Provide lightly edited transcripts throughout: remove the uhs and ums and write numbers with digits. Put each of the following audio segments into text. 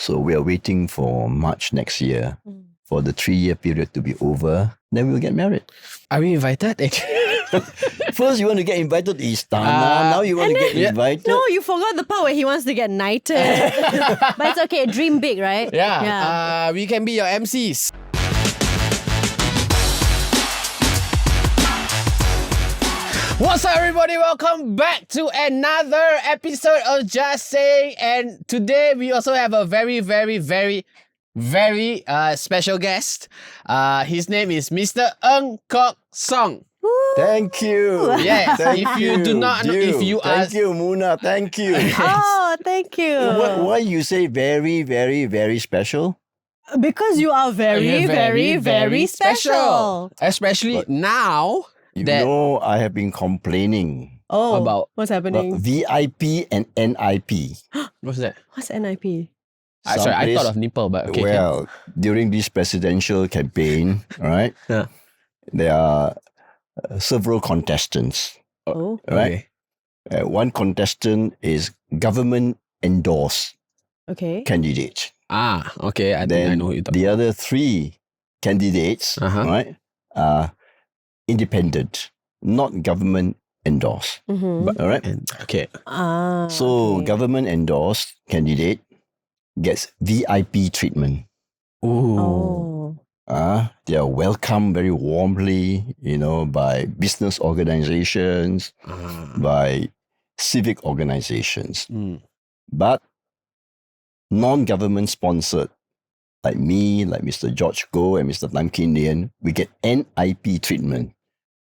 So we are waiting for March next year for the 3-year period to be over. Then we'll get married. Are we invited? First, you want to get invited to Istana. Now you want to get invited. No, you forgot the part where he wants to get knighted. But it's okay. Dream big, right? Yeah. We can be your MCs. What's up, everybody? Welcome back to another episode of Just Saying. And today we also have a very special guest. His name is Mr. KOK. Thank you. Yes. Thank If you do not know, if you are... Thank you, Muna. Thank you. Oh, thank you. Why you say very special? Because you are very special. Especially now You that... know, I have been complaining Oh, About- what's happening? VIP and NIP. What's that? What's NIP? Sorry, I Someplace- thought of nipple, but okay. Well, during this presidential campaign, right, Yeah. there are several contestants, Oh. right? One contestant is government-endorsed Okay. candidate. Okay. I think I Then know who you're talking the other 3 candidates, Uh-huh. right, are independent, not government-endorsed. Mm-hmm. All right? Okay. So okay. government-endorsed candidate gets VIP treatment. Ooh. Oh. They are welcomed very warmly, by business organizations, by civic organizations. Mm. But non-government sponsored, like me, like Mr. George Goh and Mr. Lam Kin Lian, we get NIP treatment.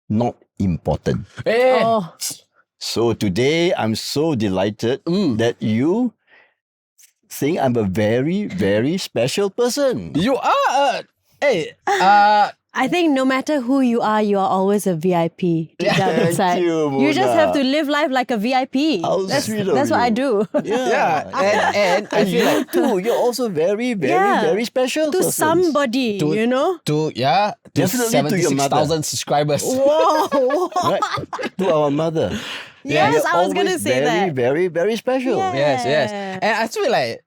Not important. Hey. Oh. So today, I'm so delighted that you think I'm a very special person. You are I think no matter who you are always a VIP. Deep down Thank inside. you, just Mona. have to live life like a VIP. How That's sweet of what I you. do. Yeah. and I And feel you like too, you're also very special To persons. somebody, To- to Definitely to your mother. 76,000 subscribers. Whoa. Right? To our mother. Yes, You're I was going to always say that. very special. Yeah. Yes. And I feel like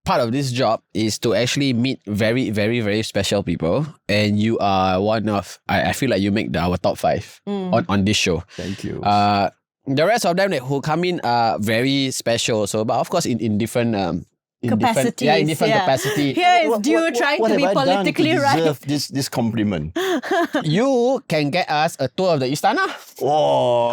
part of this job is to actually meet very special people, and you are one of. I feel like you make our top 5 on this show. Thank you. The rest of them who come in are very special. So, but of course, in different Capacities. in different capacity. Here is Dew trying what to be have I done politically to right. deserve this compliment? You can get us a tour of the Istana. Oh.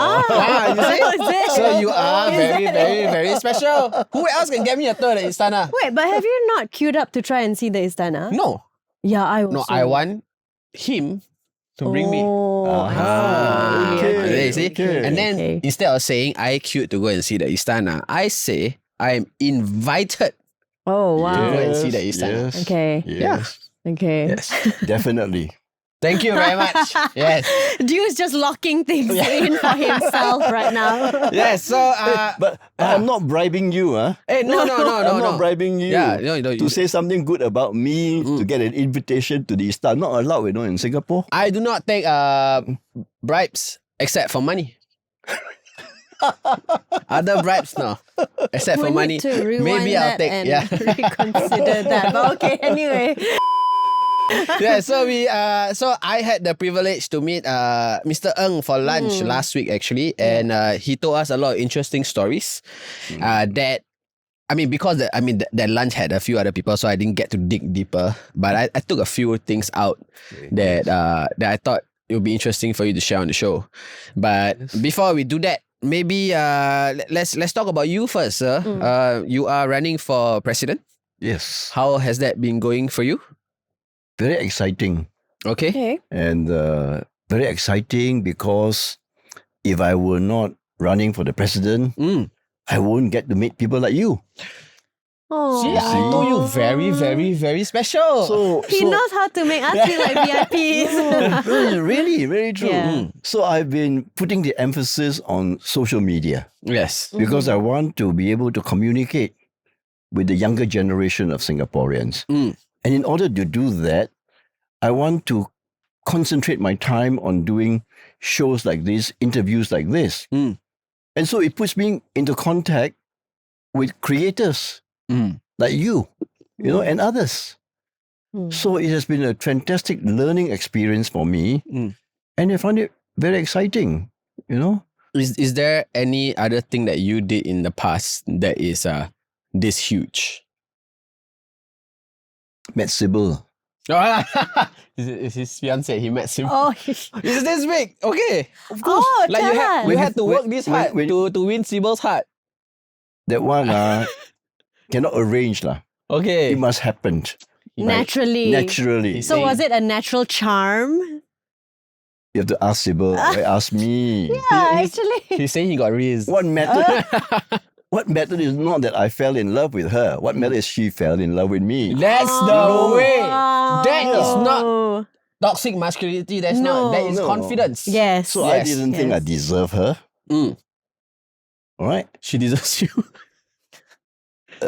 You see? Is it? So you are Is very special. Who else can get me a tour of the Istana? Wait, but have you not queued up to try and see the Istana? No, Yeah, I also. I want him to bring me. Oh, I see. okay. You see? Okay. And then Okay. instead of saying I queued to go and see the Istana, I say I am invited Oh, to wow. go and see the Istana. Yes. Okay. Yes. Okay. Yes. Definitely. Thank you very much. Yes. Dew's just locking things in for himself right now. Yes. So But I'm not bribing you, huh? hey, no. I'm not bribing you Yeah, no, to say something good about me, to get an invitation to the Star. Not allowed, in Singapore. I do not take bribes except for money. Other bribes, no. Except We for money. need to rewind Maybe I'll that take. and Yeah. reconsider that. But okay, anyway. Yeah, so I had the privilege to meet Mr. Ng for lunch last week actually, and he told us a lot of interesting stories. Because that lunch had a few other people, so I didn't get to dig deeper. But I took a few things out that I thought it would be interesting for you to share on the show. But before we do that, maybe let's talk about you first, sir. You are running for president. Yes. How has that been going for you? Very exciting. Okay. Okay. And very exciting because if I were not running for the president, I won't get to meet people like you. Oh. See, I told you very special. He knows how to make us feel like VIPs. Really, very true. Yeah. So I've been putting the emphasis on social media Yes. because I want to be able to communicate with the younger generation of Singaporeans. And in order to do that, I want to concentrate my time on doing shows like this, interviews like this. And so it puts me into contact with creators like you know, and others. Mm. So it has been a fantastic learning experience for me, and I find it very exciting, you know. Is there any other thing that you did in the past that is this huge? Met Sybil. Is his fiance? He met Sybil. Oh, Is this big? Okay, of course. Oh, like tell us. you had to work this when- hard when- to win Sybil's heart. That one cannot arrange lah. Okay. It must happen naturally. naturally. So was it a natural charm? You have to ask Sybil. Ask me. Yeah, actually. He's saying he got raised. What mattered? What mattered is not that I fell in love with her. What mattered is she fell in love with me. That's the way. That is not Oh. toxic masculinity. That's No. not. That is No. confidence. Yes. So I Yes, didn't think I deserve her. Mm. All right. She deserves you. See,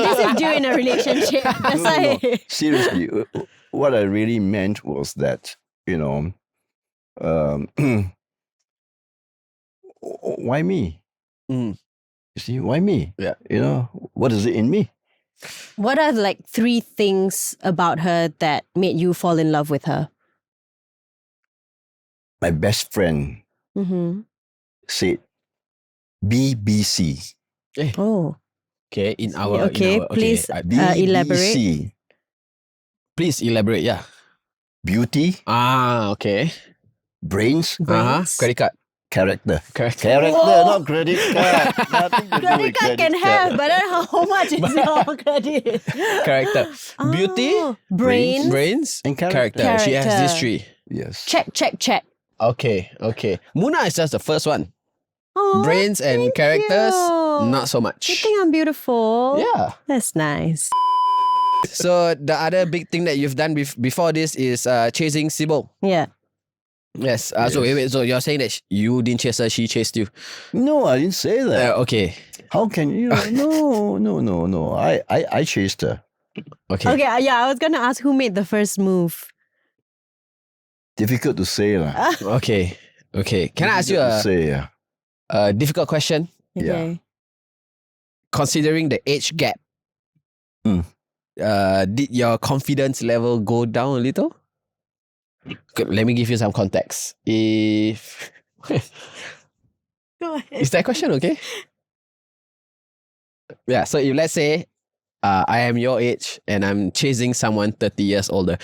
this is due in a relationship. That's No, no, why. no. Seriously, what I really meant was that, you know, why me? Mm. You see, why me? Yeah. You know, what is it in me? What are like 3 things about her that made you fall in love with her? My best friend Mm-hmm. said BBC. Oh, Okay, in our okay. in our, Please BBC. elaborate. please elaborate. Yeah. Beauty, Okay. brains, Brains. Credit card. character. Character. Character, not credit card. Nothing to do Credit with card can have, but then how much is your credit? Character. Beauty. Oh, brains. Brains. And character. She has Character. these 3. Yes. Check. Okay. Muna is just the first one. Oh, Brains and thank characters, you. not so You much. think I'm beautiful? Yeah. That's nice. So the other big thing that you've done before this is chasing Sybil. Yeah. Yes. So wait. So you're saying that you didn't chase her, she chased you. No, I didn't say that. Okay. How can you? No. I chased her. Okay. Okay, yeah, I was gonna ask who made the first move. Difficult to say lah. Okay. Can I ask you Difficult to say, yeah. a difficult question? Okay. Considering the age gap, did your confidence level go down a little? Good, let me give you some context. If Go ahead. is that question okay? Yeah. So if let's say I am your age and I'm chasing someone 30 years older,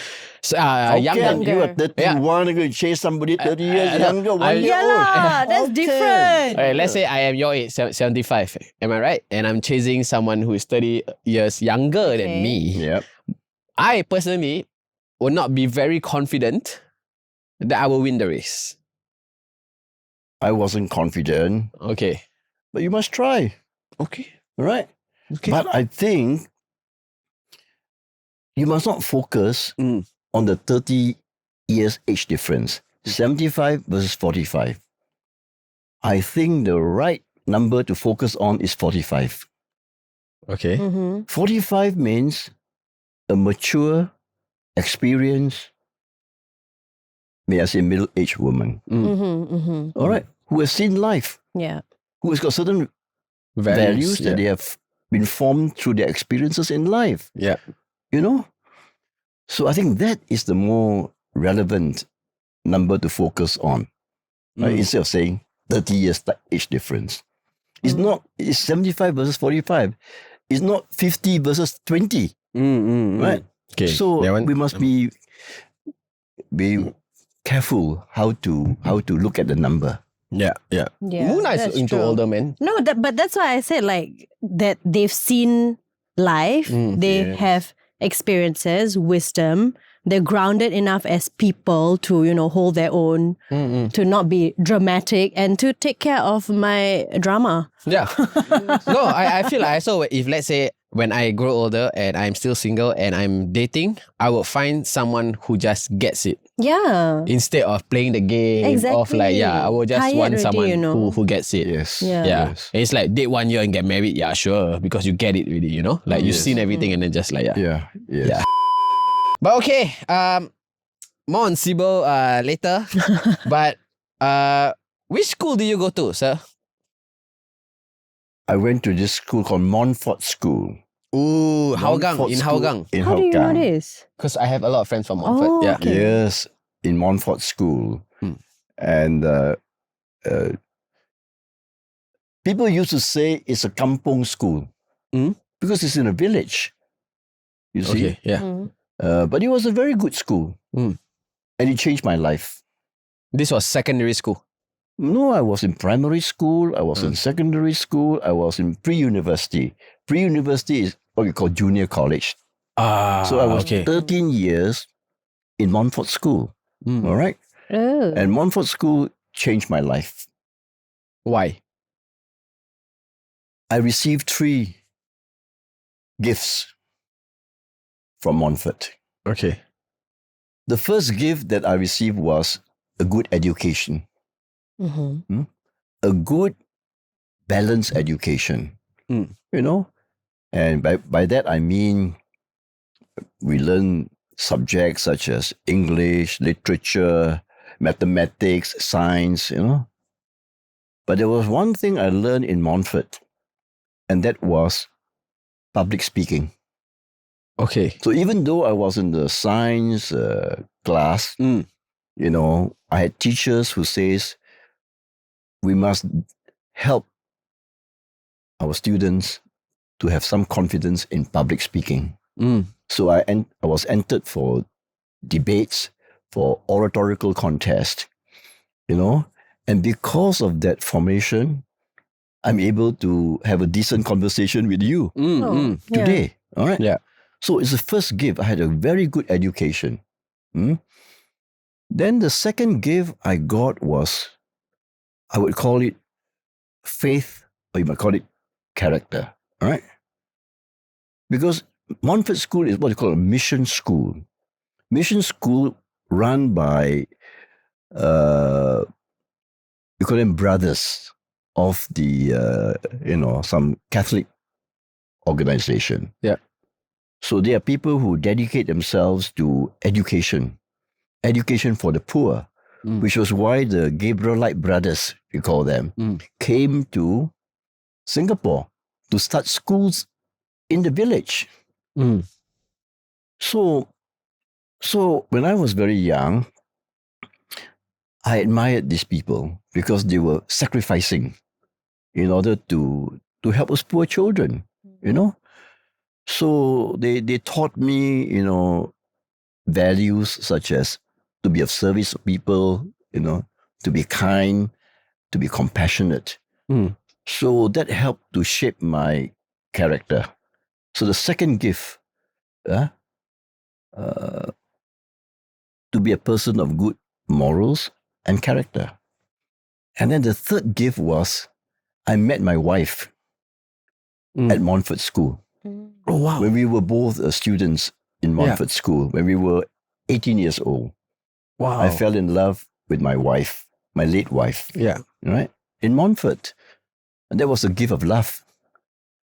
so How younger. can you are 31 and go chase somebody 30 years younger, 1 year Yeah old? lah, that's Okay. different. Alright, let's say I am your age, 75. Am I right? And I'm chasing someone who is 30 years younger than Okay. me. Yep. I personally will not be very confident that I will win the race. I wasn't confident, Okay. but you must try, Okay. right? Okay. But I think you must not focus on the 30 years age difference. 75 versus 45. I think the right number to focus on is 45. Okay. Mm-hmm. 45 means a mature, experienced, may I say middle-aged woman. Mm-hmm. Mm-hmm. All right, who has seen life, Yeah. who has got certain values that they have been formed through their experiences in life. Yeah. You know? So I think that is the more relevant number to focus on. Right? Instead of saying 30 years age difference. It's not, it's 75 versus 45. It's not 50 versus 20. Right? Okay. So that one- we must be careful how to look at the number. Yeah. Muna is that's into true. older men. No, but that's why I said like that they've seen life, they yes. have experiences, wisdom. They're grounded enough as people to, hold their own, to not be dramatic and to take care of my drama. Yeah. No, I feel like so if let's say when I grow older and I'm still single and I'm dating, I would find someone who just gets it. Yeah. Instead of playing the game of like, Exactly. I will just Tired want already, someone who gets it. Yes. Yeah. Yeah. Yes. And it's like date 1 year and get married. Yeah, sure. Because you get it really, Like you've seen everything and then just like, Yeah. Yes. Yeah. But okay, more on Sybil later. But which school do you go to, sir? I went to this school called Monfort School. Ooh, Hougang, Monfort in School Hougang. In How do you know Hougang. this? Because I have a lot of friends from Monfort. Oh, Yeah. okay. Yes, in Monfort School. And people used to say it's a kampong school because it's in a village. You see? Okay, yeah. But it was a very good school. And it changed my life. This was secondary school. No, I was in primary school. I was in secondary school. I was in pre-university. Pre-university is what we call junior college. So I was 13 years in Monfort School. All right? Oh. And Monfort School changed my life. Why? I received 3 gifts from Monfort. Okay. The first gift that I received was a good education. A good, balanced education. You know? And by that I mean we learn subjects such as English, literature, mathematics, science, you know. But there was one thing I learned in Monfort, and that was public speaking. Okay. So even though I was in the science class, you know, I had teachers who says we must help our students to have some confidence in public speaking. So I was entered for debates, for oratorical contest, you know, and because of that formation, I'm able to have a decent conversation with you today. All right. Yeah. So it's the first gift. I had a very good education. Then the second gift I got was, I would call it faith, or you might call it character. All right. Because Monfort School is what you call a mission school. Mission school run by, you call them brothers of the, some Catholic organization. Yeah. So they are people who dedicate themselves to education for the poor, which was why the Gabrielite brothers, we call them, came to Singapore to start schools in the village. So when I was very young, I admired these people because they were sacrificing in order to help us poor children, you know. So they taught me, you know, values such as to be of service to people, you know, to be kind, to be compassionate. So that helped to shape my character. So the second gift, to be a person of good morals and character. And then the third gift was I met my wife at Monfort School. Oh, wow. When we were both students in Monfort School, when we were 18 years old. Wow. I fell in love with my wife, my late wife. Yeah. Right? In Monfort. And that was a gift of love.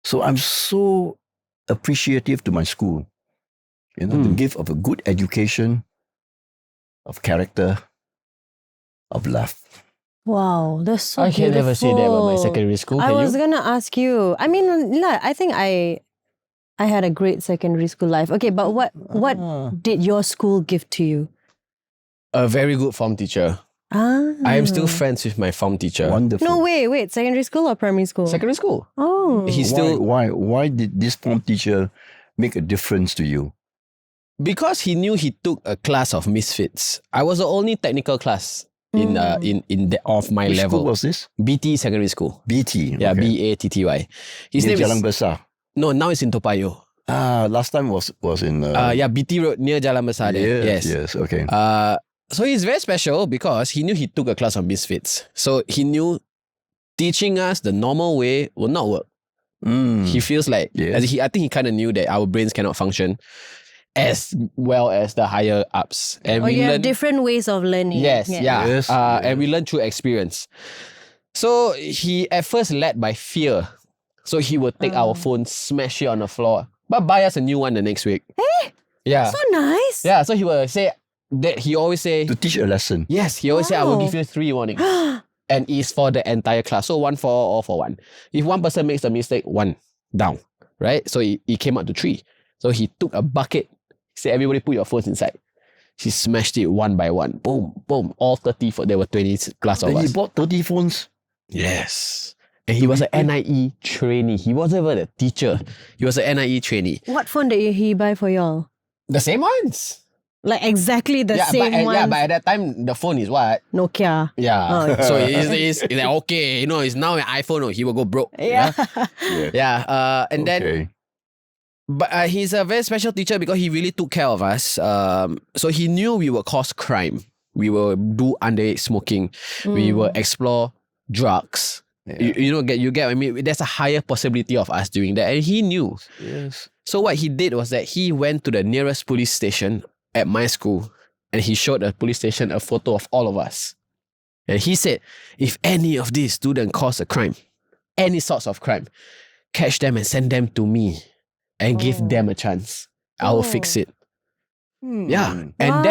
So I'm so appreciative to my school. You know, the gift of a good education, of character, of love. Wow, that's so I beautiful. can never say that about my secondary school. I Can was you? gonna ask you. I mean, I think I had a great secondary school life. Okay, but what did your school give to you? A very good form teacher. I am still friends with my form teacher. Wonderful. No, wait. Secondary school or primary school? Secondary school. Oh. He's still Why did this form teacher make a difference to you? because he knew he took a class of misfits. I was the only technical class in of my Which level. school was this? BT secondary school. BT. Yeah, okay. BATTY. His Near name Jalan is Besar. no. Now it's in Toa Payoh. Last time was in. Yeah, BT Road near Jalan Besar. There. Yes. Okay. So he's very special because he knew he took a class of misfits. So he knew teaching us the normal way will not work. He feels like, Yes. I think he kind of knew that our brains cannot function as well as the higher ups. And Or we you have learn, different ways of learning. yes, Yeah. Yes, and we learn through experience. So he at first led by fear. So he would take our phone, smash it on the floor, but buy us a new one the next week. Yeah. So nice. Yeah, so he would say that he always say, To teach a lesson. yes, he always say, I will Wow. give you 3 warnings. and it's for the entire class. So 1 for all for one. If one person makes a mistake, 1 down, right? So it came out to 3. So he took a bucket, said, everybody put your phones inside. He smashed it 1 by 1. Boom, boom. All 30, there were 20 plus of And us. he bought 30 phones. Yes. And he was an NIE trainee. He wasn't even a teacher. He was an NIE trainee. What phone did he buy for y'all? The same ones. Like exactly the same one. Yeah, but at that time, the phone is what? Nokia. Yeah. Oh. So it's like, okay, it's now an iPhone. He will go broke. Yeah. Yeah. And then, Okay. but he's a very special teacher because he really took care of us. So he knew we will cause crime. We will do underage smoking. We will explore drugs. Yeah. You get what I mean? There's a higher possibility of us doing that. And he knew. Yes. So what he did was that he went to the nearest police station at my school and he showed the police station a photo of all of us. And he said, if any of these students cause a crime, any sorts of crime, catch them and send them to me and give them a chance. I will fix it. Yeah. And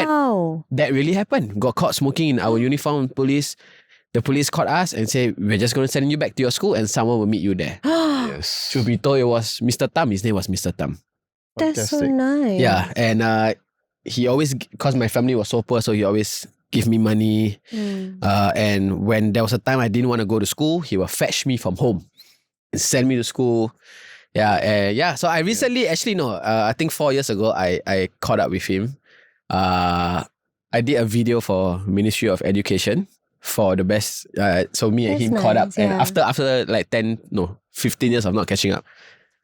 that really happened. Got caught smoking in our uniform police. The police caught us and said, we're just going to send you back to your school and someone will meet you there. Yes. Truth be told, it was Mr. Tam. His name was Mr. Tam. That's so Fantastic. nice. Yeah. And he always, because my family was so poor, so he always give me money. And when there was a time I didn't want to go to school, he would fetch me from home and send me to school. Yeah. So I recently, I think 4 years ago, I caught up with him. I did a video for Ministry of Education for the best. So me and That's him caught up. nice, And yeah. after like 15 years of not catching up,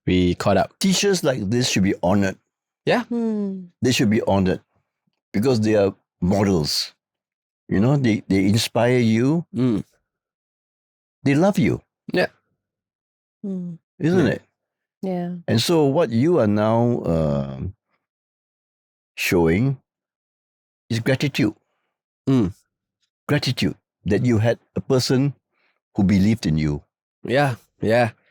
we caught up. Teachers like this should be honored. Yeah. They should be honored because they are models. They inspire you. They love you, isn't it? Yeah. And so what you are now showing is gratitude. Gratitude that you had a person who believed in you, Yeah.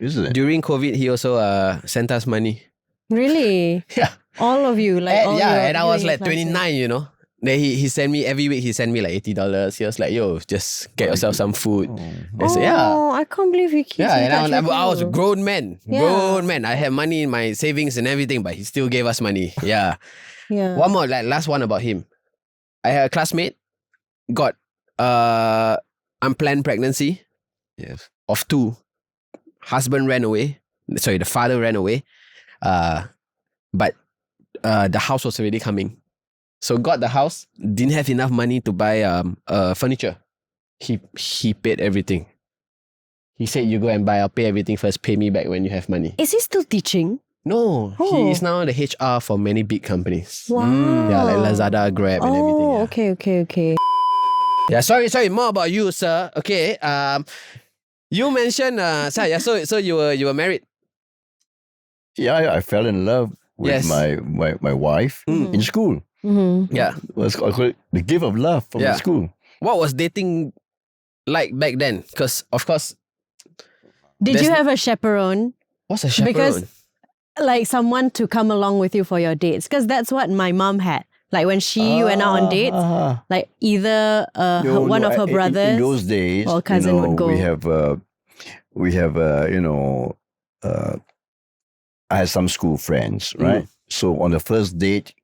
isn't it? During COVID, he also sent us money. Really? Yeah. All of you, like all your and I was UAE like classes. 29, Then he sent me every week. He sent me like $80. He was like, "Yo, just get yourself some food." I said, "Yeah, I can't believe he keeps yeah." in And I touch with was a you. grown man, I had money in my savings and everything, but he still gave us money. Yeah. Yeah. One more, like last one about him. I had a classmate got unplanned pregnancy Yes. of 2. Husband ran away. Sorry, the father ran away. But the house was already coming. So got the house, didn't have enough money to buy furniture. He paid everything. He said, "You go and buy, I'll pay everything first, pay me back when you have money." Is he still teaching? No, Oh. he is now the HR for many big companies. Wow. Yeah, like Lazada, Grab and everything. Oh, Yeah. okay. Yeah, sorry, more about you, sir. Okay. You mentioned so you were married. Yeah, I fell in love with Yes. my wife in school. Mm-hmm. Yeah. It was called the gift of love from Yeah. the school. What was dating like back then? Because of course, Did There's- you have a chaperone? what's a chaperone? Because like someone to come along with you for your dates? Because that's what my mom had. Like when she went out on dates, like either one of her brothers in those days, or cousin would go. We have I had some school friends, right? So on the first date,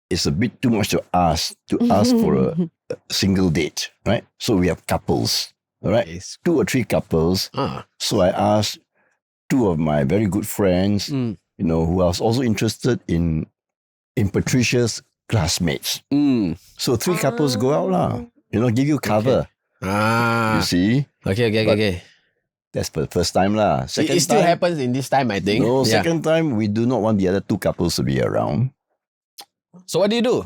it's a bit too much to ask for a single date, right? So we have couples, all right? Yes. 2 or 3 couples. So I asked 2 of my very good friends, who was also interested in Patricia's classmates. So 3 couples go out lah. Give you cover. You see? Okay. That's for the first time lah. Second It still time, happens in this time, I think. No, Yeah. second time we do not want the other 2 couples to be around. So what do you do?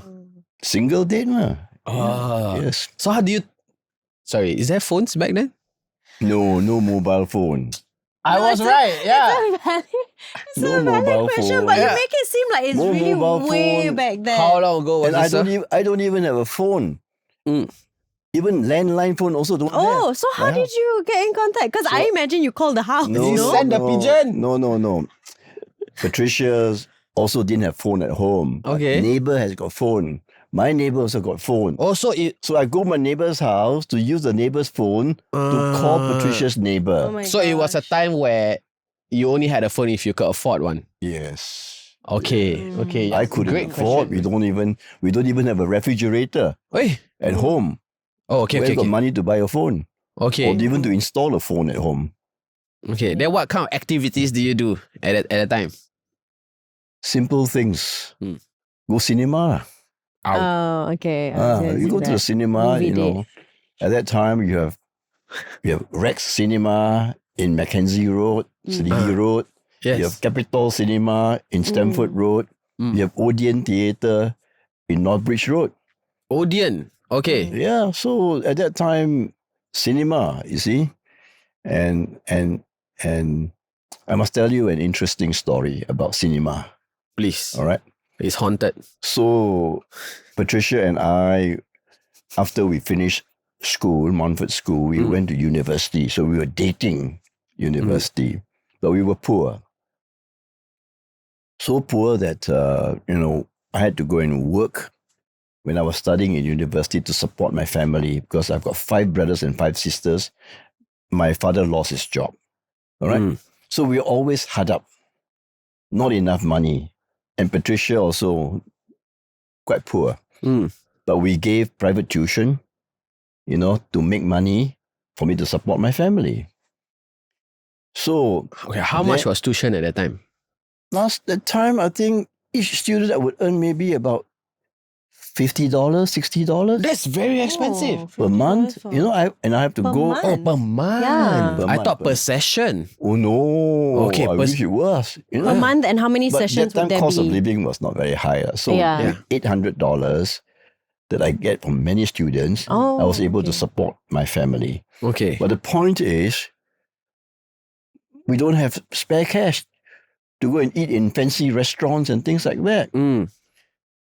Single date lah. Oh. Yes. So how do you? Sorry, is there phones back then? No mobile phone. I was right. Yeah. It's No a valid mobile question, phone. but you Yeah. make it seem like it's No really mobile way phone. back then. How long ago was And this? I don't even have a phone. Even landline phone also don't Oh, have. so how did you get in contact? Because I imagine you called the house. No, You no, send the no. pigeon? No. Patricia also didn't have phone at home. Okay. Neighbor has got phone. My neighbor also got phone. Also, So I go to my neighbor's house to use the neighbor's phone to call Patricia's neighbor. Oh my so it was a gosh. time where you only had a phone if you could afford one. Yes. Okay, okay. I couldn't Great afford. question. We don't even have a refrigerator Oi. at home. Oh, okay, Where okay, got okay. money to buy a phone Okay, or even to install a phone at home? okay. Then what kind of activities do you do at that time? Simple things. Hmm. Go cinema. Oh, okay. You go to the cinema. Movie You know, at that time you have Rex Cinema in Mackenzie Road, Selegie Road. Yes. You have Capitol Cinema in Stamford Road. You have Odeon Theatre in Northbridge Road. Odeon. Okay. Yeah, so at that time, cinema, you see, and I must tell you an interesting story about cinema. Please. All right. It's haunted. So Patricia and I, after we finished school, Monfort School, we went to university. So we were dating university, but we were poor. So poor that I had to go and work when I was studying in university to support my family because I've got 5 brothers and 5 sisters. My father lost his job. All right. So we always hard up. Not enough money. And Patricia also quite poor. But we gave private tuition, to make money for me to support my family. So Okay, how much was tuition at that time? that time, I think each student I would earn maybe about $50, $60 That's very expensive. per month. I have to Per go. month? Oh, per month. Yeah. Per I month, thought per per month. session. Oh no! Okay, I wish it was. Per month, and how many But sessions that time would there cost of be? living was not very high. So Yeah. with $800 that I get from many students, I was able to support my family. Okay. But the point is, we don't have spare cash to go and eat in fancy restaurants and things like that.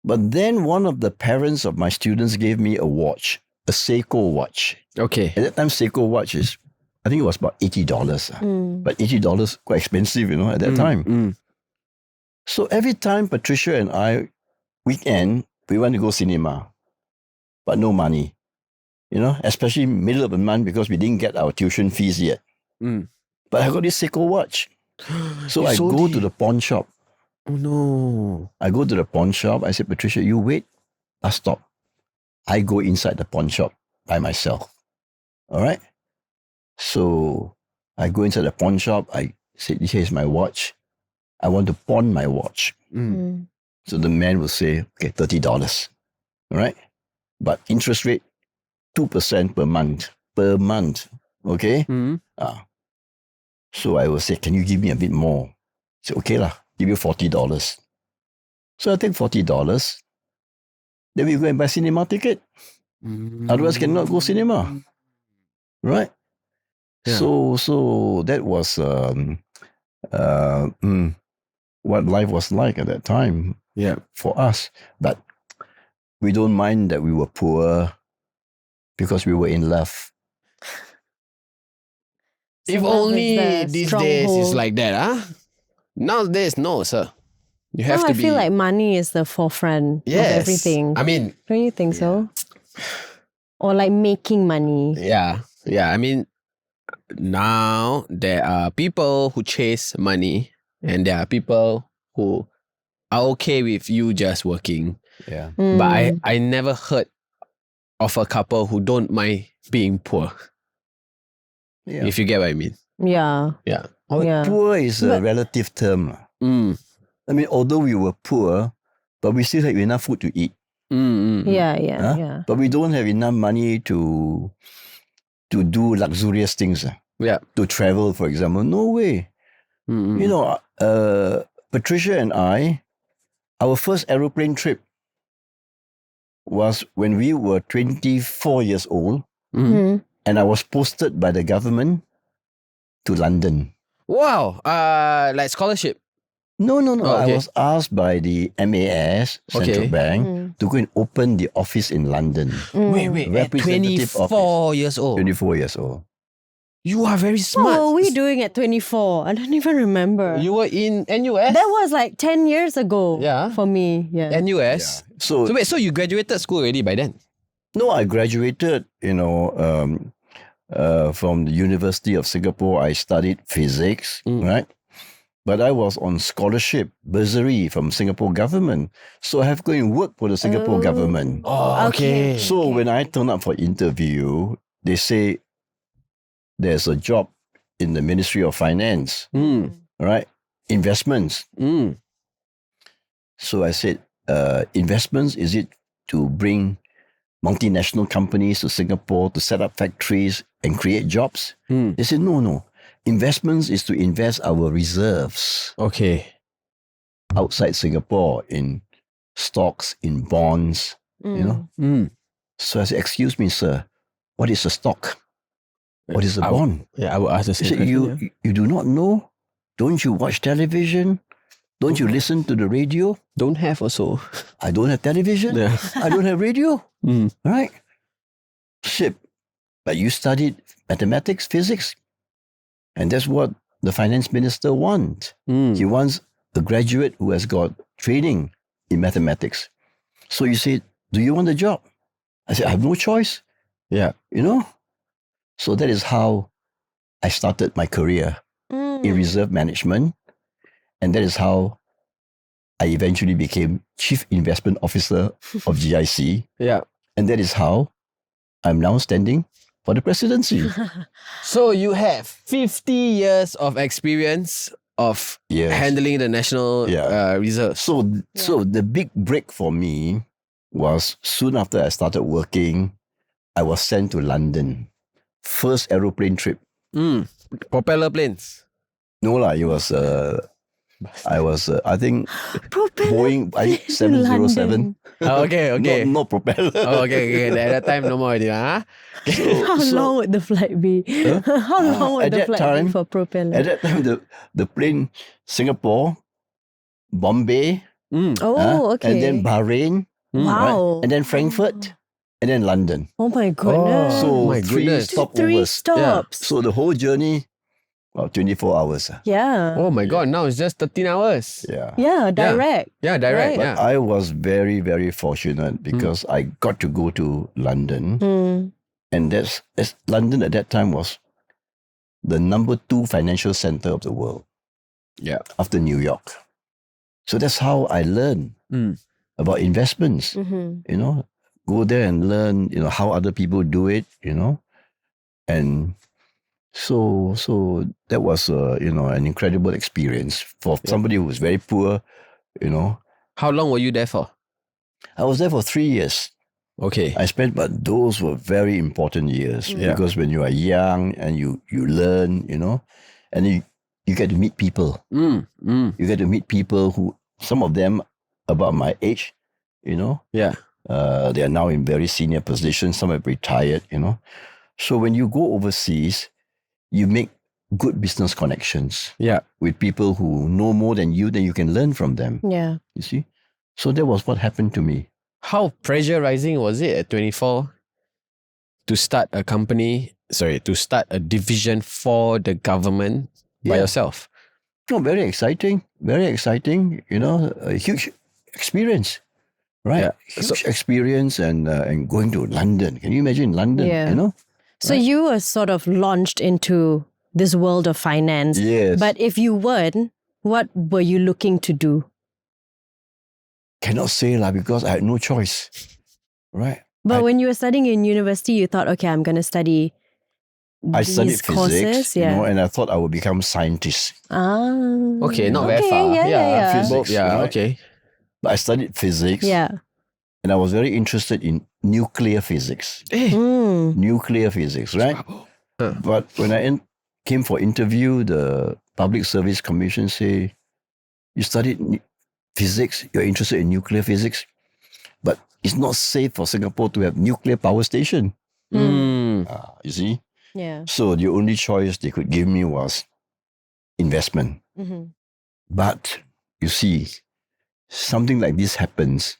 But then one of the parents of my students gave me a watch, a Seiko watch. Okay. At that time, Seiko watch I think it was about $80. But $80 quite expensive, at that time. So every time Patricia and I, weekend, we want to go cinema, but no money. Especially middle of the month because we didn't get our tuition fees yet. But I got this Seiko watch. So I go to the pawn shop. Oh no. I go to the pawn shop. I said, Patricia, you wait. I'll stop. I go inside the pawn shop by myself. All right? So I go inside the pawn shop. I said, here's my watch. I want to pawn my watch. So the man will say, okay, $30. All right? But interest rate, 2% per month. Per month. Okay? So I will say, can you give me a bit more? I said, okay lah, give you $40. So I take $40. Then we go and buy cinema ticket. Otherwise cannot go cinema. Right? Yeah. So that was what life was like at that time. Yeah. For us. But we don't mind that we were poor because we were in love. So If love is only the these days it's stronghold. like that, huh? Nowadays, no, sir. You have Now to I be. feel like money is the forefront Yes. of everything. I mean, Don't you think so? Or like making money. yeah. I mean, now there are people who chase money, and there are people who are okay with you just working. Yeah. But I never heard of a couple who don't mind being poor. Yeah. If you get what I mean. Yeah. Yeah. Yeah. Poor is a But- relative term. Mm. I mean, although we were poor, but we still have enough food to eat. Yeah, Huh? yeah. But we don't have enough money to do luxurious things. Yeah. To travel, for example. No way. Patricia and I, our first aeroplane trip was when we were 24 years old, and I was posted by the government to London. Wow. Like scholarship. No. Oh, okay. I was asked by the MAS, Central Okay. Bank, to go and open the office in London. Wait. At Representative 24 years old. 24 years old. You are very What smart. were we doing at 24? I don't even remember. You were in NUS? That was like 10 years ago. Yeah. For me. Yeah. NUS? So, So wait, so you graduated school already by then? no, I graduated, from the University of Singapore. I studied physics, right? But I was on scholarship, bursary from Singapore government. So I have to go and work for the Singapore government. Oh, okay. So when I turn up for interview, they say there's a job in the Ministry of Finance, right? Investments. So I said, investments, is it to bring multinational companies to Singapore to set up factories and create jobs? They said, no. Investments is to invest our reserves Okay. outside Singapore in stocks, in bonds, So I said, excuse me, sir, what is a stock? What is a bond? I will ask the He same said, question. you do not know? Don't you watch television? Don't you listen to the radio? Don't have also. I don't have television. Yeah. I don't have radio. Right? Shit. But you studied mathematics, physics. And that's what the finance minister wants. He wants a graduate who has got training in mathematics. So you said, do you want the job? I said, I have no choice. Yeah. So that is how I started my career in reserve management. And that is how I eventually became Chief Investment Officer of GIC. Yeah. And that is how I'm now standing for the presidency. So you have 50 years of experience of Yes. handling the national reserves. So the big break for me was soon after I started working, I was sent to London. First aeroplane trip. Propeller planes. No lah, it was I think Propeller Boeing to 707. London. Oh, okay. No propeller. Oh, okay. At that time, no more already. Huh? How long would the flight be? How long would at the that flight time- be for propeller? At that time, the plane Singapore, Bombay, Okay. and then Bahrain, Wow. and then Frankfurt, and then London. Oh my goodness. So my three goodness. Three stopovers. stops. So the whole journey, 24 hours. Yeah. Oh my God, now it's just 13 hours. Yeah. Yeah, direct. Yeah, direct. Right. Yeah. I was very, very fortunate because I got to go to London. And that's London at that time was the number 2 financial center of the world. Yeah. After New York. So that's how I learned about investments. Go there and learn, how other people do it, And so that was, an incredible experience for somebody who was very poor, How long were you there for? I was there for 3 years. Okay. But those were very important years because when you are young and you learn, and you get to meet people. You get to meet people who, some of them about my age, Yeah. they are now in very senior positions. Some have retired, So when you go overseas, you make good business connections Yeah. with people who know more than you can learn from them. Yeah. You see? So that was what happened to me. How pressurizing was it at 24 to start a division for the government by yourself? No, very exciting. Very exciting. A huge experience. Right? Yeah. Huge experience and going to London. Can you imagine London? Yeah. So you were sort of launched into this world of finance. Yes. But if you weren't, what were you looking to do? Cannot say because I had no choice. Right? But when you were studying in university, you thought, okay, I'm going to study I these studied courses. physics, and I thought I would become scientist. Okay, not very far. Yeah. Physics, Yeah, right? okay. But I studied physics. Yeah. And I was very interested in nuclear physics. Nuclear physics, right? But when I came for interview, the Public Service Commission say, you studied physics, you're interested in nuclear physics, but it's not safe for Singapore to have nuclear power station. You see? Yeah. So the only choice they could give me was investment. But you see, something like this happens,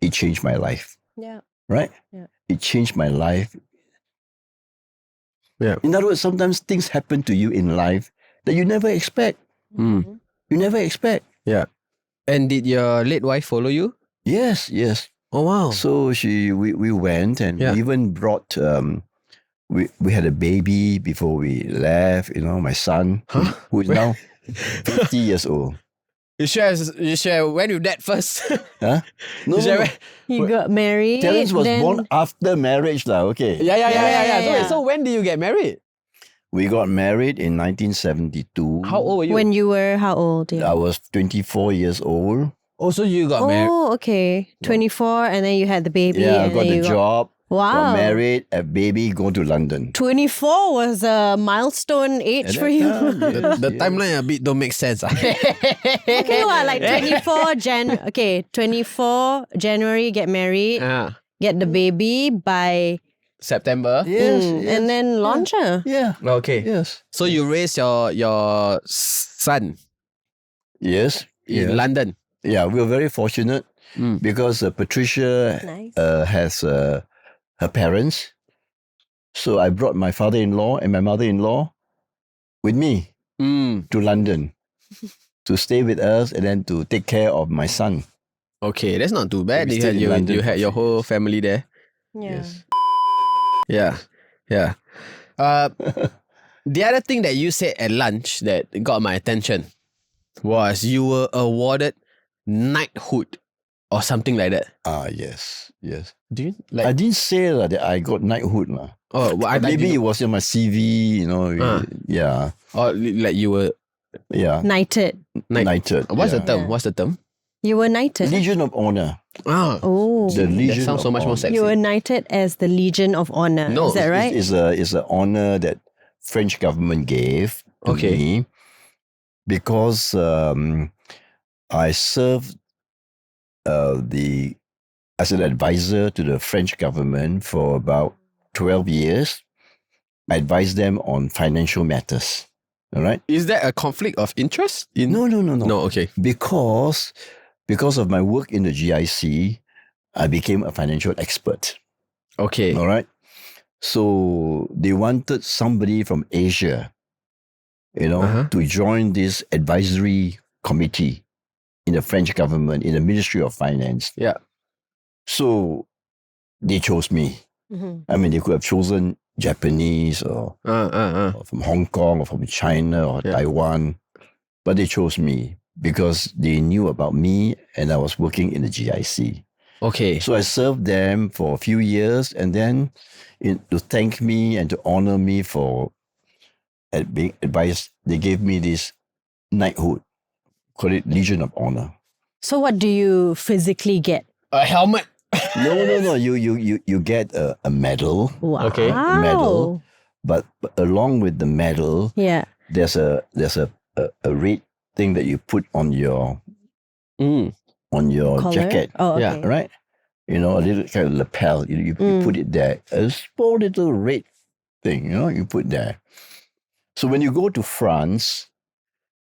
it changed my life. Yeah. Right? Yeah. It changed my life. Yeah. In other words, sometimes things happen to you in life that you never expect. Mm. You never expect. Yeah. And did your late wife follow you? Yes, yes. Oh wow. So we went and Yeah. we even brought we had a baby before we left. You know, my son who is now 50 years old. You share went with that first. Huh? No, You share no. went- You got married. Terence was then born after marriage, lah. Okay. Yeah. So when did you get married? We got married in 1972. How old were you? when you were how old? Yeah. I was 24 years old. Oh, so you got married. Oh, okay. 24, and then you had the baby. Yeah, I and got then the you job. Wow. Got married, a baby, go to London. 24 was a milestone age At for that you. time, yes, The yes. timeline a bit don't make sense. Okay, well, like 24 January get married, get the baby by September. Yes, and then launch her. Yeah. Okay. Yes. So you raised your son Yes. in yes. London. Yeah, we were very fortunate because Patricia Nice. has her parents. So I brought my father-in-law and my mother-in-law with me to London to stay with us and then to take care of my son. Okay, that's not too bad. We You stayed had, in London you for had your a few whole years. family there. Yeah. Yes. Yeah. The other thing that you said at lunch that got my attention was you were awarded knighthood or something like that. Yes. Yes. Do you I didn't say that I got knighthood. Oh, well, Maybe it was in my CV, you know. Yeah. or like you were Yeah. Knighted. Knighted. What's the yeah. term? Yeah. What's the term? You were knighted. Legion of Honor. Oh. The that Legion sounds so of much more Honor. sexy. You were knighted as the Legion of Honor. No, Is that right? It's an honor that French government gave to Okay. me because I served as an advisor to the French government for about 12 years. I advised them on financial matters. All right? Is there a conflict of interest? No. No, okay. Because of my work in the GIC, I became a financial expert. Okay. All right. So they wanted somebody from Asia, to join this advisory committee in the French government, in the Ministry of Finance. Yeah. So they chose me. Mhm. I mean, they could have chosen Japanese or from Hong Kong or from China or Taiwan, but they chose me because they knew about me and I was working in the GIC. Okay. So I served them for a few years, and then to thank me and to honor me for being advised, they gave me this knighthood, call it Legion of Honor. So what do you physically get? A helmet. No. You get a medal, Wow. Okay. Medal. but along with the medal, Yeah. there's a red thing that you put on your Collar? jacket, Oh, okay. Yeah, right? A little kind of lapel. You put it there. A small little red thing, you put there. So when you go to France,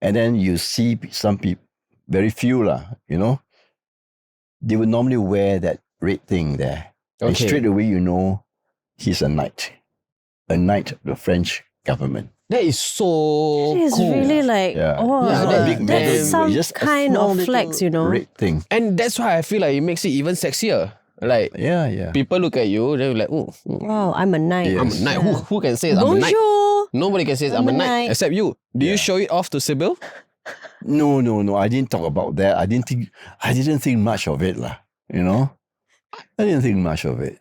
and then you see some people, very few they would normally wear that red thing there. And Okay. straight away you know he's a knight of the French government. That is so It's cool. really like, Yeah. oh, Yeah, It's not that- a big medal, that's it's some just a kind small of little flex, red thing. And that's why I feel like it makes it even sexier. Like Yeah. people look at you, they're like, oh, Wow, I'm a knight. Yeah. I'm a knight. Who can say I'm a knight? Bonjour. Nobody can say I'm a knight except you. Do you show it off to Sybil? No. I didn't talk about that. I didn't think much of it, lah. I didn't think much of it.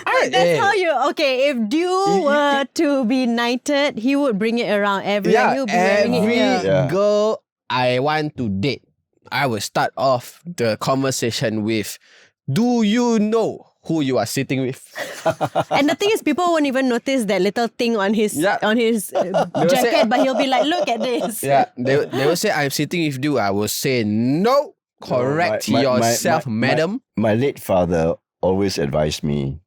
That's how you, okay, if Dew were to be knighted, he would bring it around everywhere. He'll be wearing it every here. Yeah. girl I want to date, I will start off the conversation with, do you know who you are sitting with? And the thing is, people won't even notice that little thing on his Yeah. jacket, say- but he'll be like, look at this. Yeah, they will say I'm sitting with you. I will say no. Correct my- yourself, my- madam. My late father always advised me,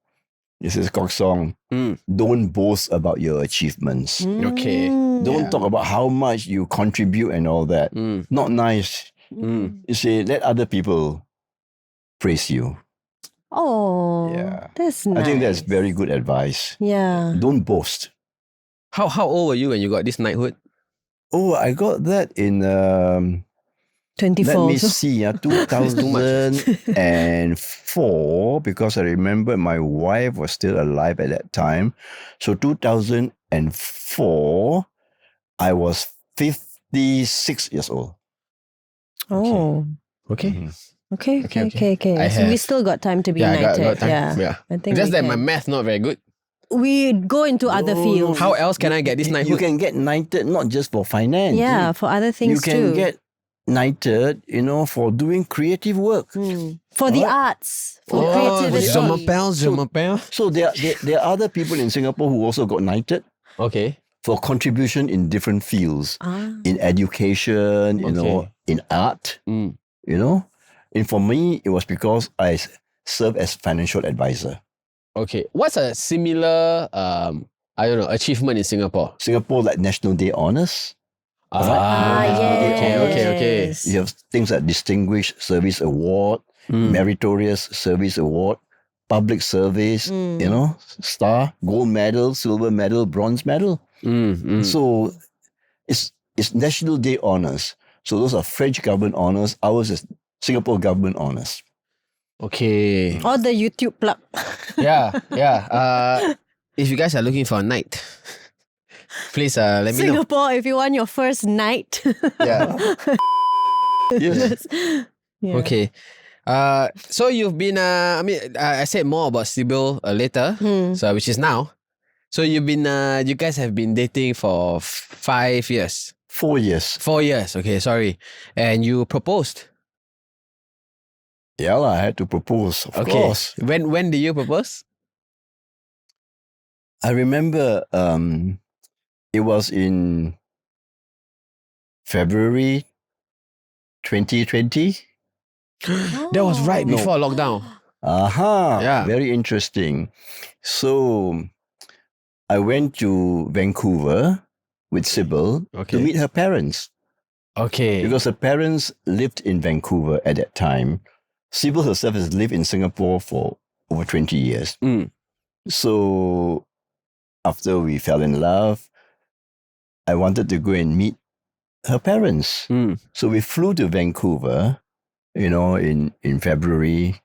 he says, Kok Song, Mm. don't boast about your achievements. Okay. Don't talk about how much you contribute and all that. Mm. Not nice. Mm. You say, let other people praise you. Oh, Yeah. that's nice. I think that's very good advice. Yeah. Don't boast. How old were you when you got this knighthood? Oh, I got that in 24. let me so- see, 2004, because I remember my wife was still alive at that time. So 2004, I was 56 years old. Oh. Okay. Mhm. Okay. Okay. I So we have- still got time to be Yeah, I knighted. got time. Yeah. I think Just we that my can. math not very good. We go into other No, fields. How else can I get this You knighthood? can get knighted not just for finance. Yeah, for other You things can too. get knighted, for doing creative work. For the Alright. arts, for Oh, creativity. je m'appelle. So there are other people in Singapore who also got knighted Okay. for contribution in different fields, in education, Okay. in art, Mm. And for me, it was because I served as financial advisor. Okay. What's a similar achievement in Singapore? Singapore, like National Day Honours. Okay. You have things like Distinguished Service Award, Meritorious Service Award, Public Service, Star, Gold Medal, Silver Medal, Bronze Medal. So it's National Day Honours. So those are French government honours. Ours is Singapore government honours. Okay. Or the YouTube plug. Yeah. If you guys are looking for a knight, please let me know. Singapore, if you want your first night. Yeah. Yes. Yeah. Okay. So you've been I said more about Sybil later, so which is now. So you've been you guys have been dating for 5 years. 4 years. 4 years. Okay, sorry. And you proposed. Yeah, I had to propose, of Okay. course. When did you propose? I remember it was in February 2020. That was right No. before lockdown. Aha. Yeah. Very interesting. So I went to Vancouver with Sybil Okay. to meet her parents Okay. because her parents lived in Vancouver at that time. Sybil herself has lived in Singapore for over 20 years. Mm. So after we fell in love, I wanted to go and meet her parents. Mm. So we flew to Vancouver, in February.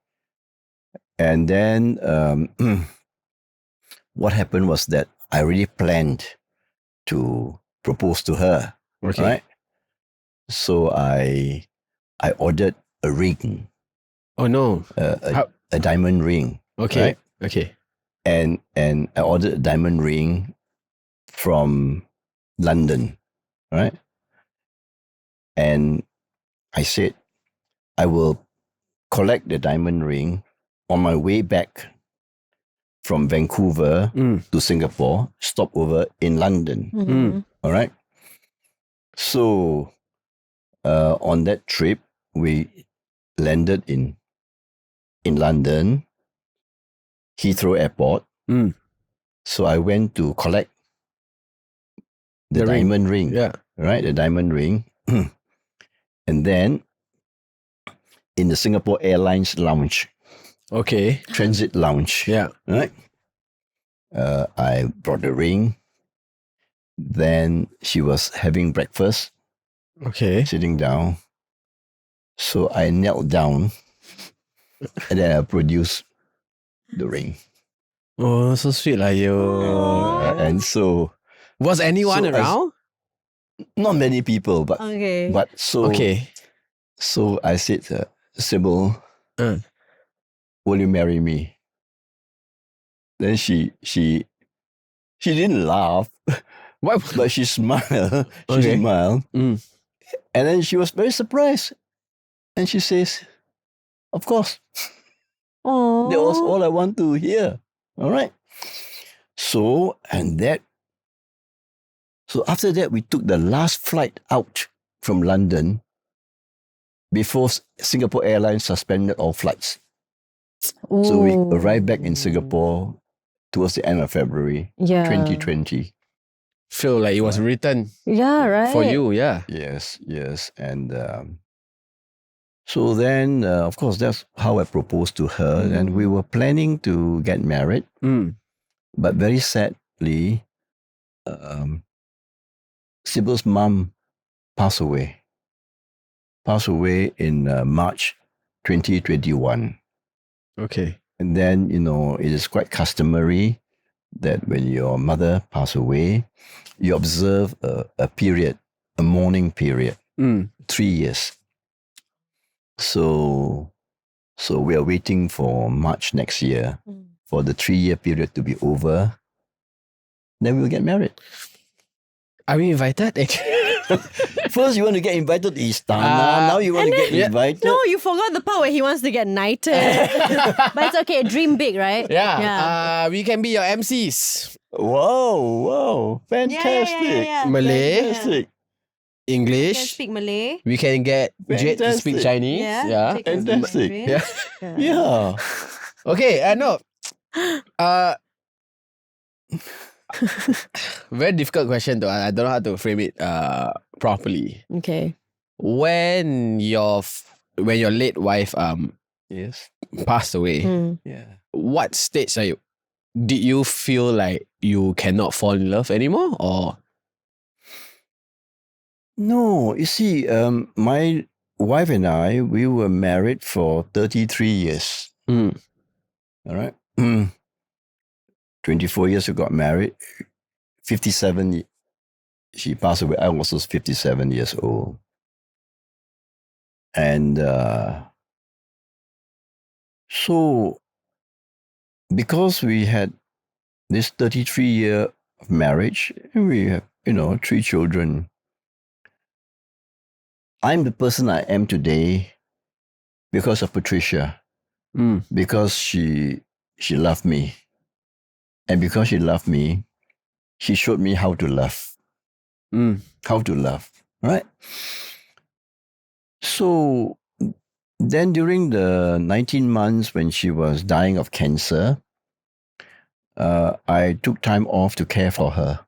And then what happened was that I really planned to propose to her. Okay. Right? So I ordered a ring, Oh no. a diamond ring. Okay. Right? Okay. And I ordered a diamond ring from London, right? And I said, I will collect the diamond ring on my way back from Vancouver to Singapore, stop over in London. Mhm. All right. So on that trip, we landed in London, Heathrow Airport. Mm. So I went to collect the The ring. diamond ring. Yeah. Right, the diamond ring. And then in the Singapore Airlines lounge, Okay. transit lounge, Yeah. right? I brought the ring. Then she was having breakfast, Okay. sitting down. So I knelt down and then I produced the ring. Oh, so sweet lah you. And so, Was anyone So as- around? not many people, but Okay. Okay. So I said, Sybil, Uh. will you marry me? Then she didn't laugh, What? but she smiled. She Okay. smiled. Mm. And then she was very surprised. And she says, of course, Oh. that was all I want to hear. All right. So after that, we took the last flight out from London before Singapore Airlines suspended all flights. So we arrived back in Singapore towards the end of February 2020. Feel like it was written Yeah, right. for you. Yeah. Yes. And so then, of course, that's how I proposed to her. And we were planning to get married. Mm. But very sadly, Sybil's mom passed away. Passed away in March 2021. Okay. And then, it is quite customary that when your mother passes away, you observe a period, a mourning period, 3 years. So we are waiting for March next year for the 3-year period to be over. Then we will get married. Are we invited? First, you want to get invited to Istana. Now you want to get invited. No, you forgot the part where he wants to get knighted. But it's okay. Dream big, right? Yeah. We can be your MCs. Wow. Fantastic. Yeah. Malay, Fantastic. You can English. speak Malay. We can get Jade to speak Fantastic. Chinese. Yeah. Jade can speak Fantastic. Mandarin. Yeah. Okay, no. Very difficult question though. I don't know how to frame it properly. Okay. When your late wife Yes. passed away, Yeah. what stage are you? Did you feel like you cannot fall in love anymore, or? No, you see, my wife and I, we were married for 33 years. All right. 24 years we got married. 57, she passed away. I was 57 years old. And so, because we had this 33-year of marriage, and we have, 3 children, I'm the person I am today because of Patricia. Because she loved me. And because she loved me, she showed me how to love. How to love, right? So then during the 19 months when she was dying of cancer, I took time off to care for her.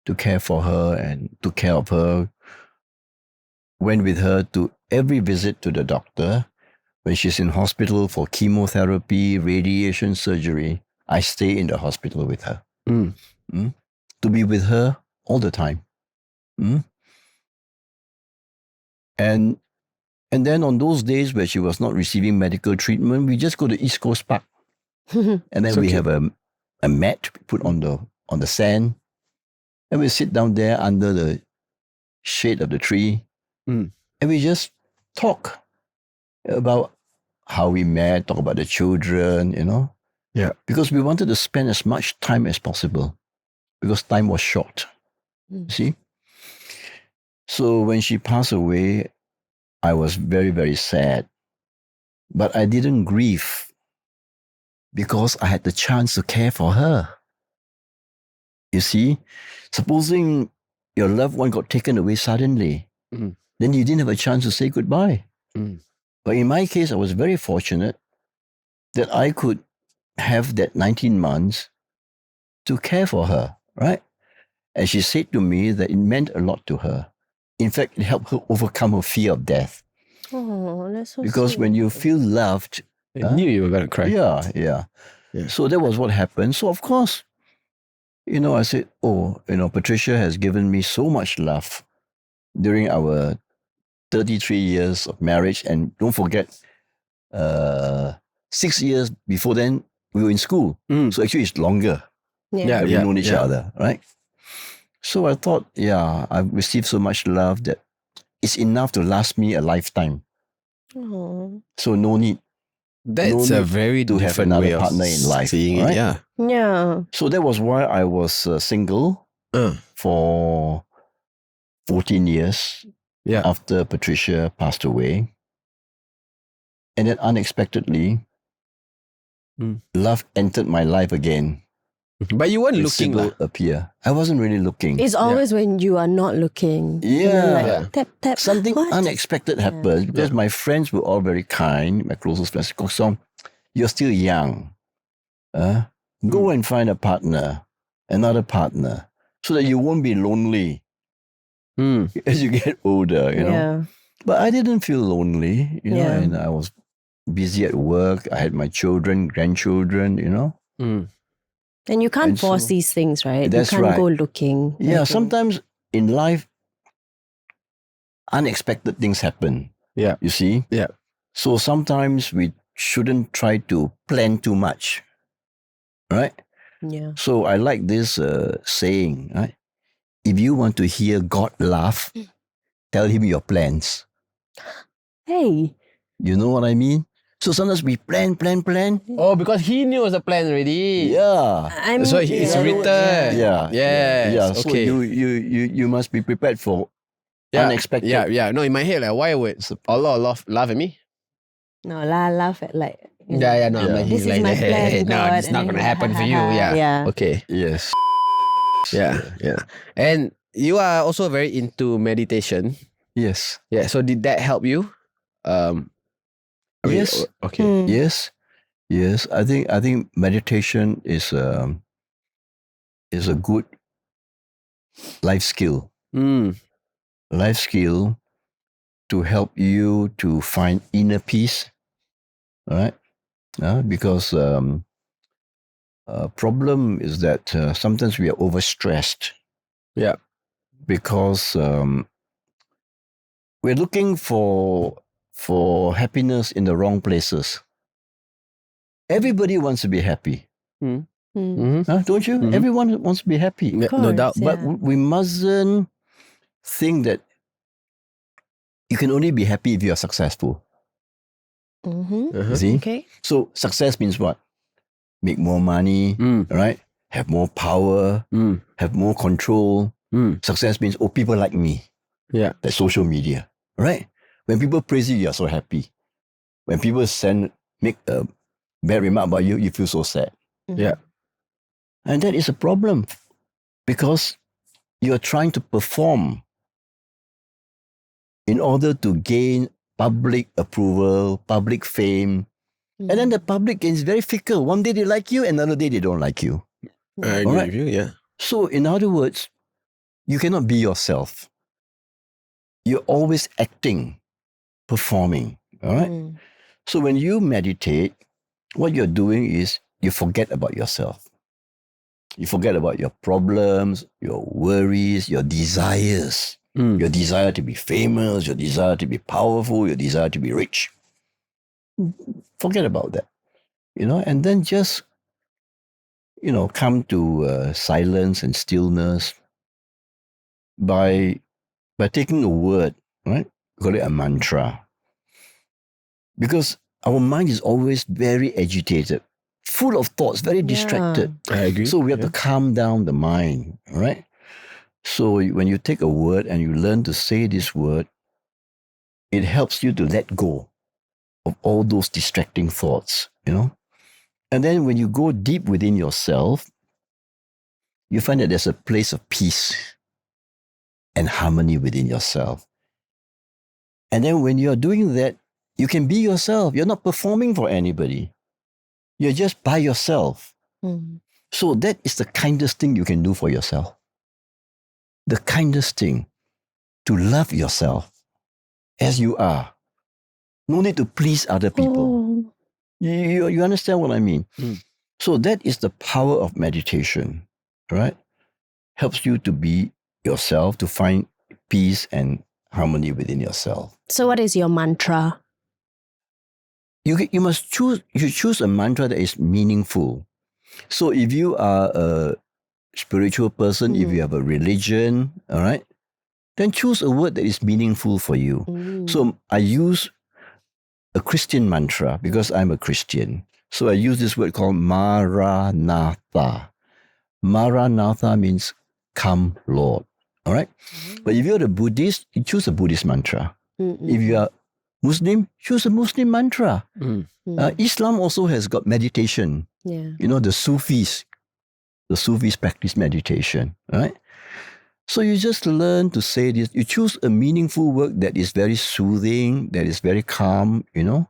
To care for her and took care of her. Went with her to every visit to the doctor. When she's in hospital for chemotherapy, radiation surgery, I stay in the hospital with her. To be with her all the time. And then on those days where she was not receiving medical treatment, we just go to East Coast Park. And then we have a mat put on the sand. And we sit down there under the shade of the tree. And we just talk about how we met, talk about the children, Yeah. Because we wanted to spend as much time as possible. Because time was short. See? So when she passed away, I was very, very sad. But I didn't grieve because I had the chance to care for her. You see? Supposing your loved one got taken away suddenly, then you didn't have a chance to say goodbye. But in my case, I was very fortunate that I could have that 19 months to care for her, right? And she said to me that it meant a lot to her. In fact, it helped her overcome her fear of death. Oh, that's so Because sweet. when you feel loved, I knew you were going to cry. yeah. So that was what happened. So of course, I said, Patricia has given me so much love during our 33 years of marriage. And don't forget, 6 years before then, we were in school. So actually it's longer. Yeah. We've known each other, right? So I thought, I've received so much love that it's enough to last me a lifetime. Oh. So no need That's No a need very to have different another way of partner in life, seeing it. right? Yeah. Yeah. So that was why I was single for 14 years after Patricia passed away. And then unexpectedly, love entered my life again. But you weren't With looking. Sybil lah. appear. I wasn't really looking. It's always when you are not looking. Yeah. And then like, tap, tap. Something What? unexpected happened because my friends were all very kind. My closest friends, Kok Song, you're still young. Go and find a partner, another partner, so that you won't be lonely as you get older, you know. Yeah. But I didn't feel lonely, you know, Yeah. and I was busy at work. I had my children, grandchildren, you know. And you can't And so- force these things, right? That's you can't right. go looking. I Yeah, think. sometimes in life, unexpected things happen. Yeah. You see? Yeah. So sometimes we shouldn't try to plan too much. Right? Yeah. So I like this saying, right? If you want to hear God laugh, tell him your plans. Hey. You know what I mean? So sometimes we plan. Oh, because he knew it was a plan already. Yeah. I'm, So it's written. Yeah. Yes. Yeah. So Okay. you must be prepared for yeah. unexpected. Yeah. No, in my head, like, why would Allah laugh at me? No, laugh at like. you know, Yeah. No, I'm Yeah. like, This he's is like, my hey, plan, no, God. it's not and gonna then happen for you. Yeah. Yeah. Okay. Yes. Yeah. And you are also very into meditation. Yes. Yeah. So did that help you? Yes. Okay. Mm. Yes. I think meditation is a good life skill. Life skill to help you to find inner peace. All right. Because problem is that sometimes we are overstressed. Yeah. Because we're looking for happiness in the wrong places. Everybody wants to be happy, don't you? Mhm. Everyone wants to be happy, No course, doubt. yeah. but we mustn't think that you can only be happy if you are successful. Uh-huh. See? Okay. So success means what? Make more money, right? Have more power, have more control. Success means, oh, people like me. Yeah. That's social media, right? When people praise you, you're so happy. When people make a bad remark about you, you feel so sad. Yeah. And that is a problem because you're trying to perform in order to gain public approval, public fame. And then the public is very fickle. One day they like you, another day they don't like you. I agree Alright. with you. Yeah. So, in other words, you cannot be yourself. You're always acting, performing. All right. So, when you meditate, what you're doing is you forget about yourself. You forget about your problems, your worries, your desires. Your desire to be famous, your desire to be powerful, your desire to be rich. Forget about that, and then just, come to silence and stillness by taking a word, right? We call it a mantra. Because our mind is always very agitated, full of thoughts, very distracted. I agree. So we have to calm down the mind, all right? So when you take a word and you learn to say this word, it helps you to let go of all those distracting thoughts, And then when you go deep within yourself, you find that there's a place of peace and harmony within yourself. And then when you're doing that, you can be yourself. You're not performing for anybody. You're just by yourself. So that is the kindest thing you can do for yourself. The kindest thing, to love yourself as you are. No need to please other people. You understand what I mean? So that is the power of meditation, right? Helps you to be yourself, to find peace and harmony within yourself. So what is your mantra? You must choose a mantra that is meaningful. So if you are a spiritual person, if you have a religion, all right, then choose a word that is meaningful for you. So I use a Christian mantra because I'm a Christian. So I use this word called Maranatha. Maranatha means come, Lord. All right? But if you're a Buddhist, you choose a Buddhist mantra. If you are Muslim, choose a Muslim mantra. Islam also has got meditation. Yeah. The Sufis practice meditation, right? So you just learn to say this. You choose a meaningful word that is very soothing, that is very calm, And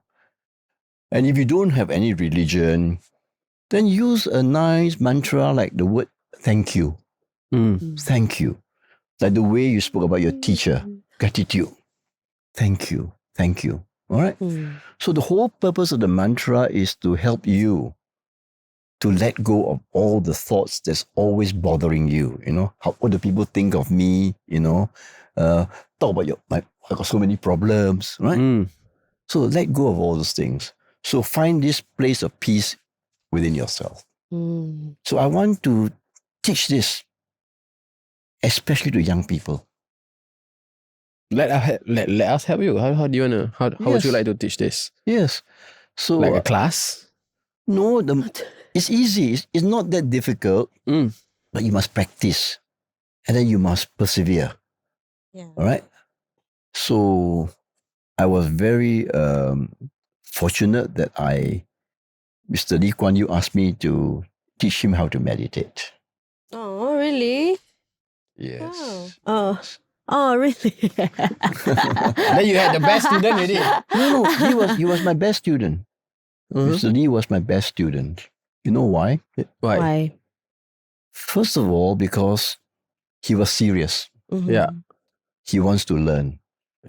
if you don't have any religion, then use a nice mantra like the word thank you. Thank you. Like the way you spoke about your teacher, gratitude. Thank you. Thank you. All right? So the whole purpose of the mantra is to help you to let go of all the thoughts that's always bothering you. What do people think of me? Talk about I got so many problems, right? So let go of all those things. So find this place of peace within yourself. So I want to teach this, especially to young people. Let us help you. How do you wanna? How would you like to teach this? Yes. So Like a class? no, it's easy. It's not that difficult. But you must practice, and then you must persevere. Yeah. All right. So I was very fortunate that Mr. Lee Kuan Yew asked me to teach him how to meditate. Oh, really? Yes. Oh, really? Then you had the best student already. No, he was my best student. Mr. Lee was my best student. You know why? Why? First of all, because he was serious. Yeah. He wants to learn.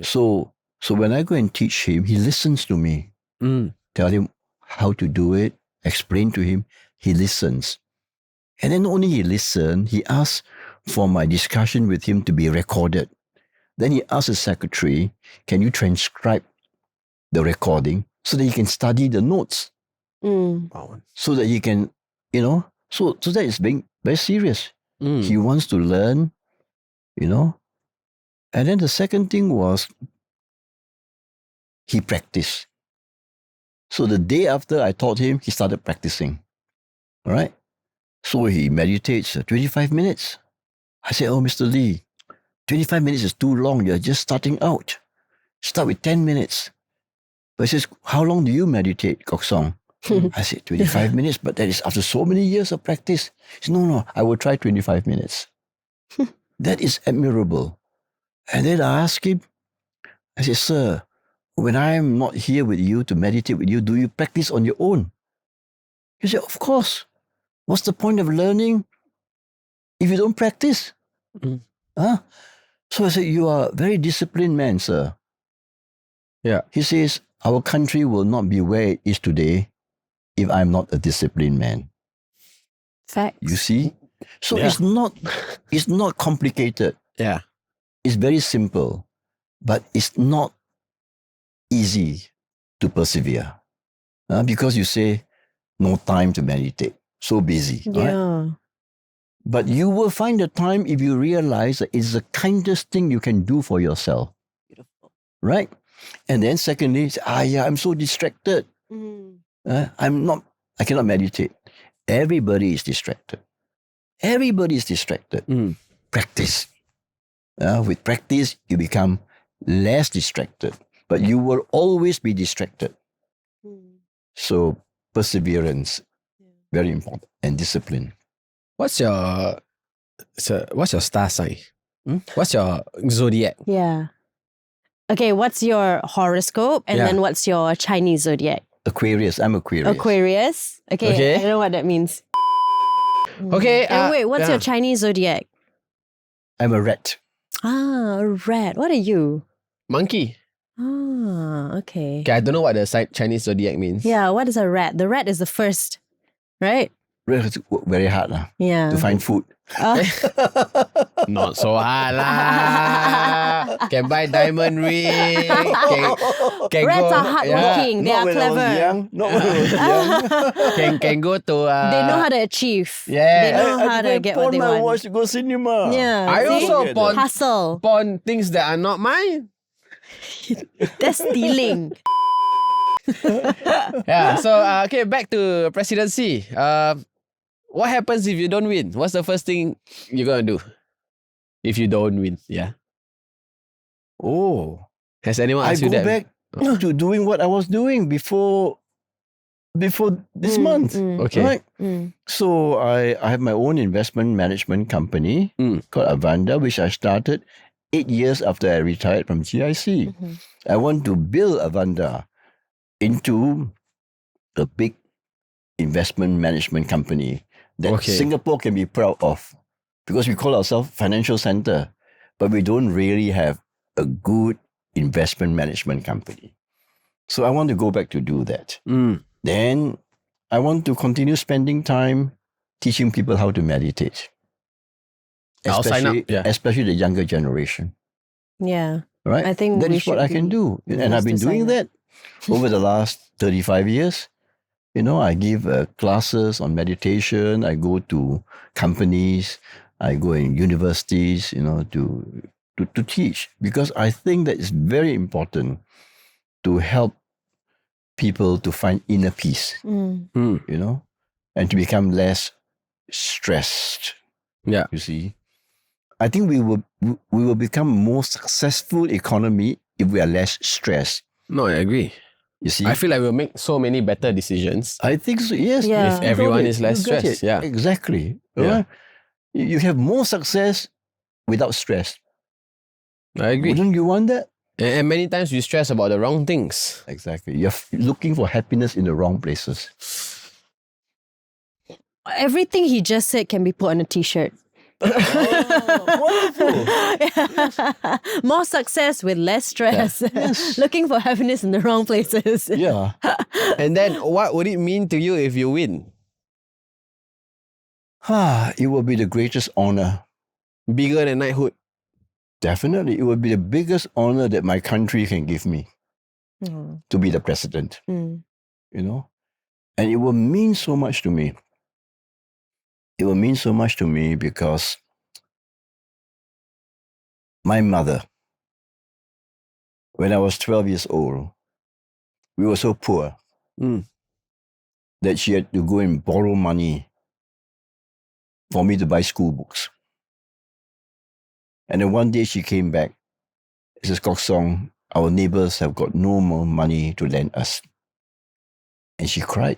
So when I go and teach him, he listens to me. Tell him how to do it, explain to him, he listens. And then not only he listens, he asks for my discussion with him to be recorded. Then he asks the secretary, can you transcribe the recording so that he can study the notes? So that he can, so that is being very serious. He wants to learn, And then the second thing was he practiced. So the day after I taught him, he started practicing. All right? So he meditates 25 minutes. I said, oh, Mr. Lee, 25 minutes is too long. You're just starting out. Start with 10 minutes. But he says, how long do you meditate, Kok Song? I said, 25 minutes, but that is after so many years of practice. He said, no, I will try 25 minutes. That is admirable. And then I asked him, I said, sir, when I'm not here with you to meditate with you, do you practice on your own? He said, of course. What's the point of learning if you don't practice? So I said, you are a very disciplined man, sir. Yeah. He says, our country will not be where it is today if I'm not a disciplined man. Facts. You see? So Yeah. it's not complicated. Yeah. It's very simple, but it's not easy to persevere. Because you say, no time to meditate. So busy. Right? Yeah. But you will find the time if you realize that it's the kindest thing you can do for yourself. Beautiful. Right? And then secondly, I'm so distracted. I cannot meditate. Everybody is distracted. Everybody is distracted. Practice. With practice, you become less distracted. But you will always be distracted. So perseverance, very important, and discipline. What's your star sign? What's your zodiac? Yeah. Okay, what's your horoscope and then what's your Chinese zodiac? Aquarius. I'm Aquarius. Aquarius. Okay. I don't know what that means. Okay. And wait, what's your Chinese zodiac? I'm a rat. Ah, a rat. What are you? Monkey. Ah, okay. Okay, I don't know what the Chinese zodiac means. Yeah, what is a rat? The rat is the first, right? Rat is very hard Yeah. to find food. Not so hard lah. Can buy diamond ring. Can Rats go, are hardworking. They are clever. Not when I was young. Can go to. They know how to achieve. Yeah. They know how to get what they my want. watch to go cinema. Yeah. I see? also pawn Hustle. things that are not mine. That's stealing. Yeah. So okay, back to presidency. What happens if you don't win? What's the first thing you're gonna do if you don't win? Yeah. Oh. Has anyone I asked you go that? back to doing what I was doing before this month. Okay. Right? So I have my own investment management company called Avanda, which I started 8 years after I retired from GIC. I want to build Avanda into a big investment management company that Singapore can be proud of, because we call ourselves financial center, but we don't really have a good investment management company. So I want to go back to do that. Then I want to continue spending time teaching people how to meditate. I'll sign up, yeah. Especially the younger generation. Yeah. Right? I think that we is what should I can be do. the And I've first been to doing sign that over the last 35 years. I give classes on meditation. I go to companies. I go in universities, to teach. Because I think that it's very important to help people to find inner peace, and to become less stressed. Yeah. You see, I think we will become more successful economy if we are less stressed. No, I agree. You see, I feel like we'll make so many better decisions. I think so. Yes, Yeah. If everyone is less You got stressed. it. Yeah. Exactly. Yeah. Right? You have more success without stress. I agree. Wouldn't you want that? And many times we stress about the wrong things. Exactly. You're looking for happiness in the wrong places. Everything he just said can be put on a t-shirt. Wonderful. More success with less stress. Yes. Looking for happiness in the wrong places. Yeah. And then what would it mean to you if you win? It will be the greatest honor. Bigger than knighthood. Definitely. It will be the biggest honor that my country can give me to be the president. Mm. And it will mean so much to me. It will mean so much to me because my mother, when I was 12 years old, we were so poor that she had to go and borrow money for me to buy school books. And then one day she came back. She says, Kok Song, our neighbors have got no more money to lend us. And she cried.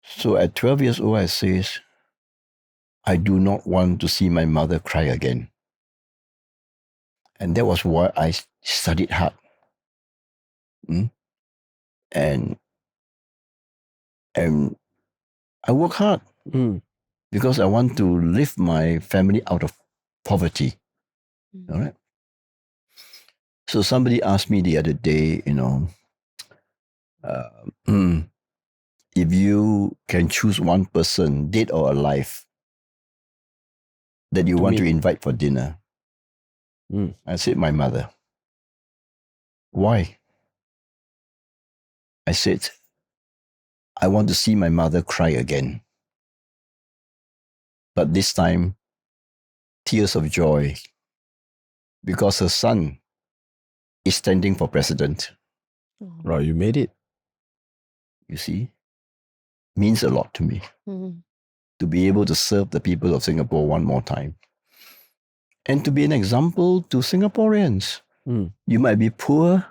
So at 12 years old, I says, I do not want to see my mother cry again. And that was why I studied hard. And I work hard because I want to lift my family out of poverty. All right. So somebody asked me the other day, if you can choose one person, dead or alive, that you want to invite for dinner. I said, my mother. Why? I said, I want to see my mother cry again. But this time, tears of joy, because her son is standing for president. Right, you made it. You see, means a lot to me to be able to serve the people of Singapore one more time. And to be an example to Singaporeans. You might be poor,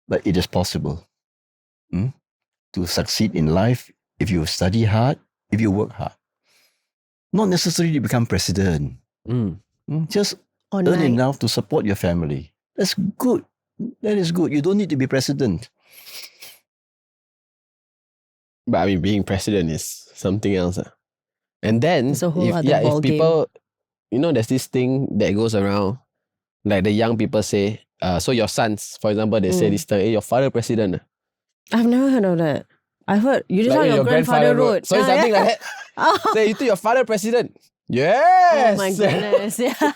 but it is possible to succeed in life if you study hard, if you work hard. Not necessarily to become president. Just earn enough to support your family. That's good. That is good. You don't need to be president. But I mean, being president is something else. And then, it's a whole other if people, there's this thing that goes around, like the young people say, so your sons, for example, they say this time, hey, your father president. I've never heard of that. I heard you just like your grandfather wrote. So it's something like that. Say, you think your father president? Yes. Oh my goodness. Yeah.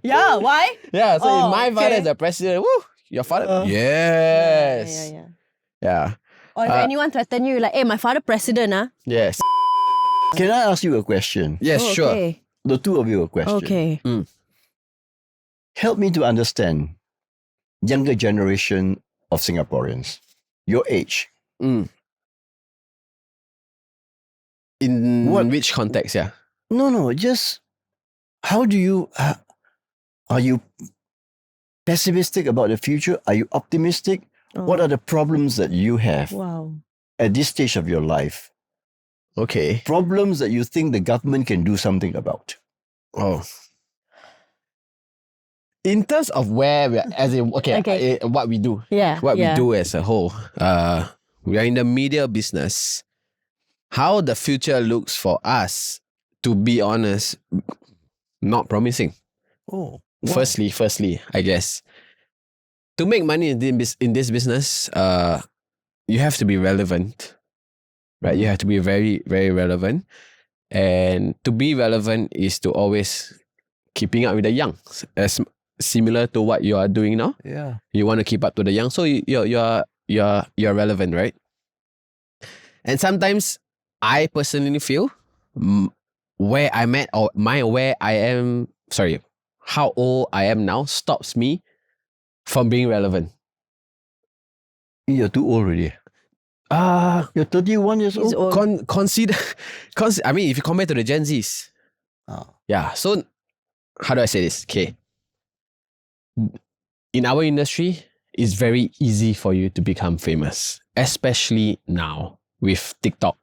Yeah, why? Yeah, so if my father is the president, woo, your father? Yes. Yeah. Or if anyone threaten you, like, hey, my father president, Yes. Can I ask you a question? Yes, sure. Okay. The two of you a question. Okay. Help me to understand younger generation of Singaporeans, your age. In which context, yeah? No, just how do you, are you pessimistic about the future? Are you optimistic? What are the problems that you have at this stage of your life? Okay. Problems that you think the government can do something about. In terms of where we are, as in, what we do. What we do as a whole. We are in the media business. How the future looks for us, to be honest, not promising. Why? Firstly, I guess. to make money in this business, you have to be relevant, right? You have to be very, very relevant. And to be relevant is to always keeping up with the young, as similar to what you are doing now. Yeah. You want to keep up to the young, so you're relevant, right? And sometimes I personally feel where I'm at or how old I am now stops me from being relevant. You're too old already. You're 31 years He's old. old. Consider, I mean, if you compare to the Gen Zs, yeah. So how do I say this? Okay, in our industry, it's very easy for you to become famous, especially now with TikTok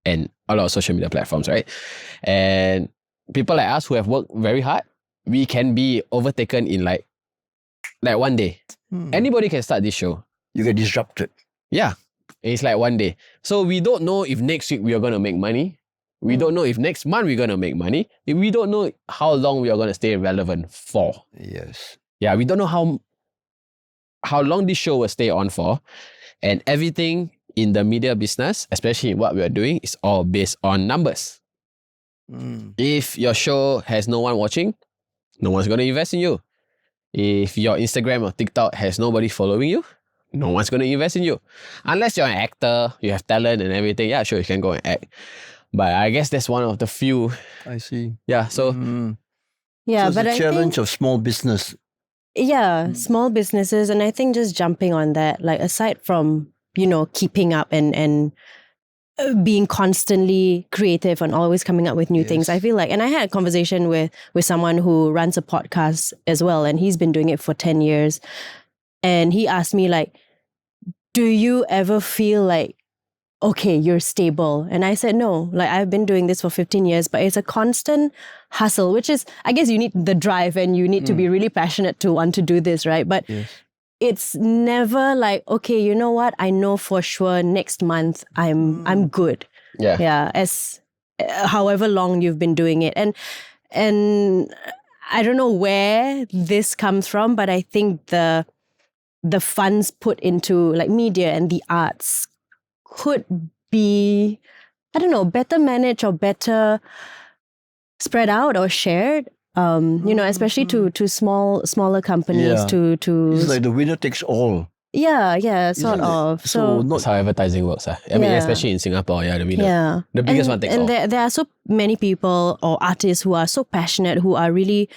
and a lot of social media platforms, right? And people like us who have worked very hard, we can be overtaken in like one day. Anybody can start this show. You get disrupted. Yeah. It's like one day. So we don't know if next week we are going to make money. We don't know if next month we're going to make money. We don't know how long we are going to stay relevant for. Yes. Yeah, we don't know how long this show will stay on for. And everything in the media business, especially what we are doing, is all based on numbers. If your show has no one watching, no one's going to invest in you. If your Instagram or TikTok has nobody following you, no one's going to invest in you. Unless you're an actor, you have talent and everything. Yeah, sure, you can go and act. But I guess that's one of the few. I see. Yeah, so Yeah, so but it's a I challenge think, of small business. yeah, small businesses, and I think just jumping on that, like aside from, keeping up and being constantly creative and always coming up with new things, I feel like, and I had a conversation with someone who runs a podcast as well, and he's been doing it for 10 years. And he asked me like, do you ever feel like, okay, you're stable? And I said, no, like I've been doing this for 15 years, but it's a constant hustle, which is, I guess you need the drive and you need to be really passionate to want to do this, right? But it's never like, okay, you know what? I know for sure next month I'm good. yeah. Yeah, as however long you've been doing it. And I don't know where this comes from, but I think the funds put into like media and the arts could be, I don't know, better managed or better spread out or shared. Especially to smaller companies. Yeah. To It's like the winner takes all. yeah, sort Isn't it? of. So So That's how advertising works. I mean, Yeah. especially in Singapore, yeah, the winner. yeah, The biggest one takes all. And there are so many people or artists who are so passionate, who are really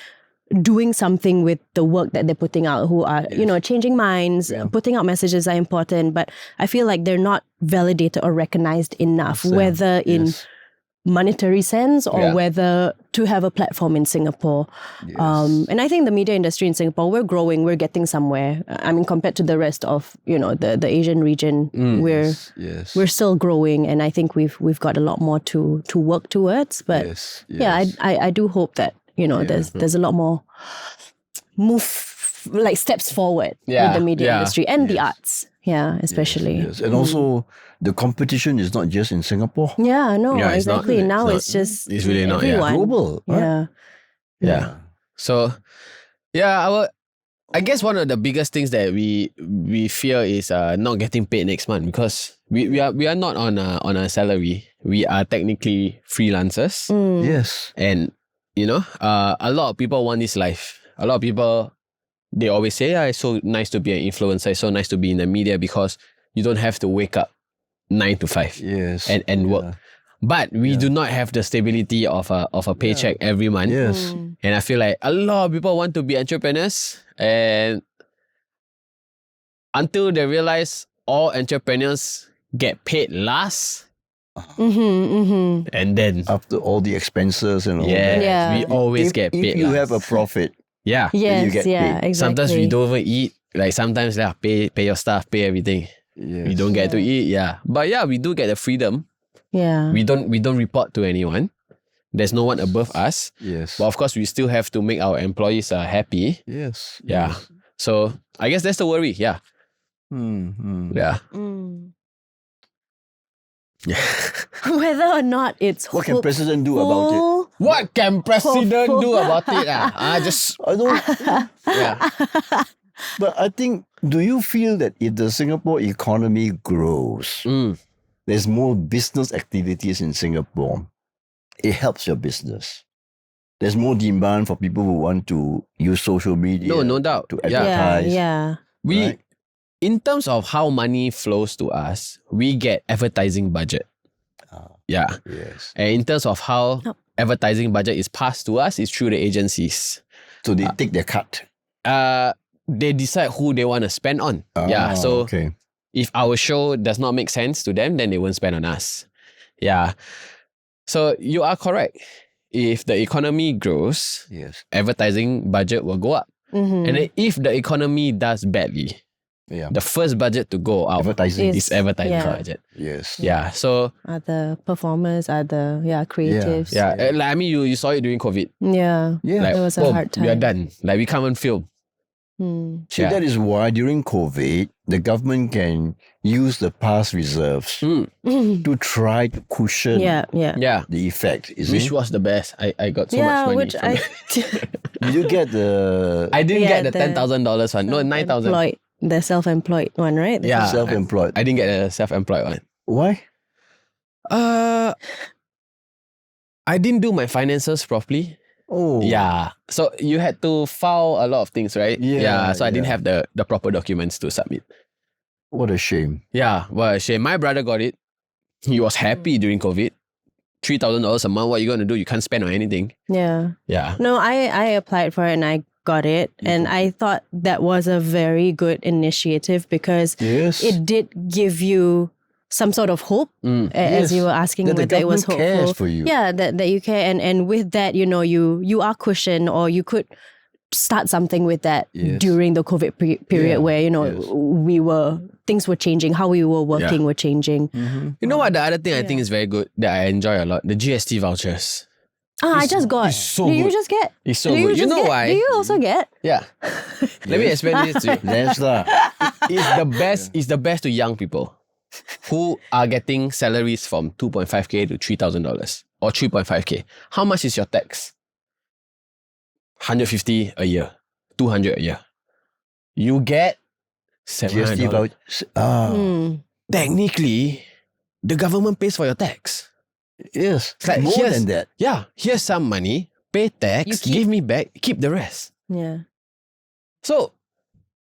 doing something with the work that they're putting out, who are, changing minds, putting out messages are important, but I feel like they're not validated or recognized enough, whether in monetary sense or whether to have a platform in Singapore. And I think the media industry in Singapore, we're growing, we're getting somewhere. I mean, compared to the rest of, the Asian region, we're still growing, and I think we've got a lot more to work towards. But I do hope that, there's a lot more steps forward with the media industry and the arts. Yeah, especially. Yes. And also, the competition is not just in Singapore. Yeah, no, Yeah, it's not- exactly. Now it's it's just it's really not, yeah. everyone. Global. Right? Yeah. So, yeah, I guess one of the biggest things that we fear is not getting paid next month, because we are not on a salary. We are technically freelancers, Yes. and a lot of people want this life. A lot of people, they always say, it's so nice to be an influencer. It's so nice to be in the media because you don't have to wake up 9 to 5 Yes. and work. But we do not have the stability of a paycheck every month. Yes. And I feel like a lot of people want to be entrepreneurs, and until they realize all entrepreneurs get paid last, and then After all the expenses and all yeah, that. Yeah. we always get If paid you last. have a profit, yeah. Yes, you get yeah, paid. exactly. Sometimes we don't even eat. Like sometimes pay your staff, pay everything. We don't get to eat, But we do get the freedom. Yeah. We don't report to anyone. There's no one above us. Yes. But of course, we still have to make our employees happy. Yes. Yeah. Yes. So I guess that's the worry. Yeah. Yeah. Whether or not it's What can president do about it? What can president do about it? I just I don't. yeah. But I think Do you feel that if the Singapore economy grows, there's more business activities in Singapore, it helps your business? There's more demand for people who want to use social media. No doubt. To Yeah. advertise. Yeah. We, Right. in terms of how money flows to us, we get advertising budget. Yeah. Yes. And in terms of how advertising budget is passed to us, is through the agencies. So they take their cut. They decide who they want to spend on. So okay. if our show does not make sense to them, then they won't spend on us. Yeah. So you are correct. If the economy grows, Yes. advertising budget will go up. And then if the economy does badly, the first budget to go out Advertising. is advertising Yeah. budget. Yes. Yeah. So Other performers, other creatives. like, I mean, you saw it during COVID. Yeah. Yeah. Like, It was a hard time. we are done. Like, we can't even film. See, that is why during COVID, the government can use the past reserves to try to cushion Yeah. the effect. Is Which it? was the best. I got so much money. which from it. Did you get the I didn't Yeah, get the the $10,000 one. No, 9,000. the self-employed one, right? Yeah. self-employed? I didn't get a self-employed one. Why? I didn't do my finances properly. Oh. Yeah. So you had to file a lot of things, right? Yeah, So I didn't yeah. have the proper documents to submit. What a shame. Yeah. Well, a shame. My brother got it. He was happy during COVID. $3,000 a month. What are you going to do? You can't spend on anything. Yeah. Yeah. No, I applied for it and I got it. And I thought that was a very good initiative because Yes. it did give you some sort of hope, as you were asking That the whether it was government hopeful. cares for you. Yeah, that you care. And with that, you are cushioned, or you could start something with that Yes. during the COVID period Yeah, where, yes. things were changing, how we were working were changing. You know what? The other thing I think is very good that I enjoy a lot, the GST vouchers. I just got. it's so Do you good. just get? It's so Do good. You just know get? why? Do you also get? Yeah. Let me explain this to you. That's lah. It's the best. It's the best to young people who are getting salaries from $2.5K to $3,000 or $3.5K. How much is your tax? $150 a year, $200 a year. You get GST $700. voucher. Technically, the government pays for your tax. Yes. It's like, More here's- than that. Yeah, here's some money, pay tax, keep- give me back, keep the rest. Yeah. So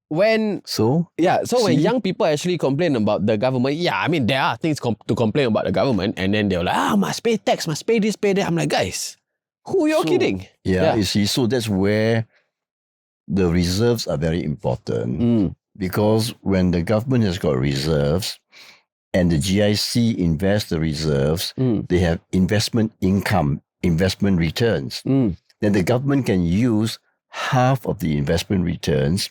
when So when See? young people actually complain about the government, I mean, there are things to complain about the government, and then they're like, must pay tax, must pay this, pay that. I'm like, guys, who you're kidding? yeah, you see, so that's where the reserves are very important because when the government has got reserves and the GIC invests the reserves, they have investment income, investment returns. Then the government can use half of the investment returns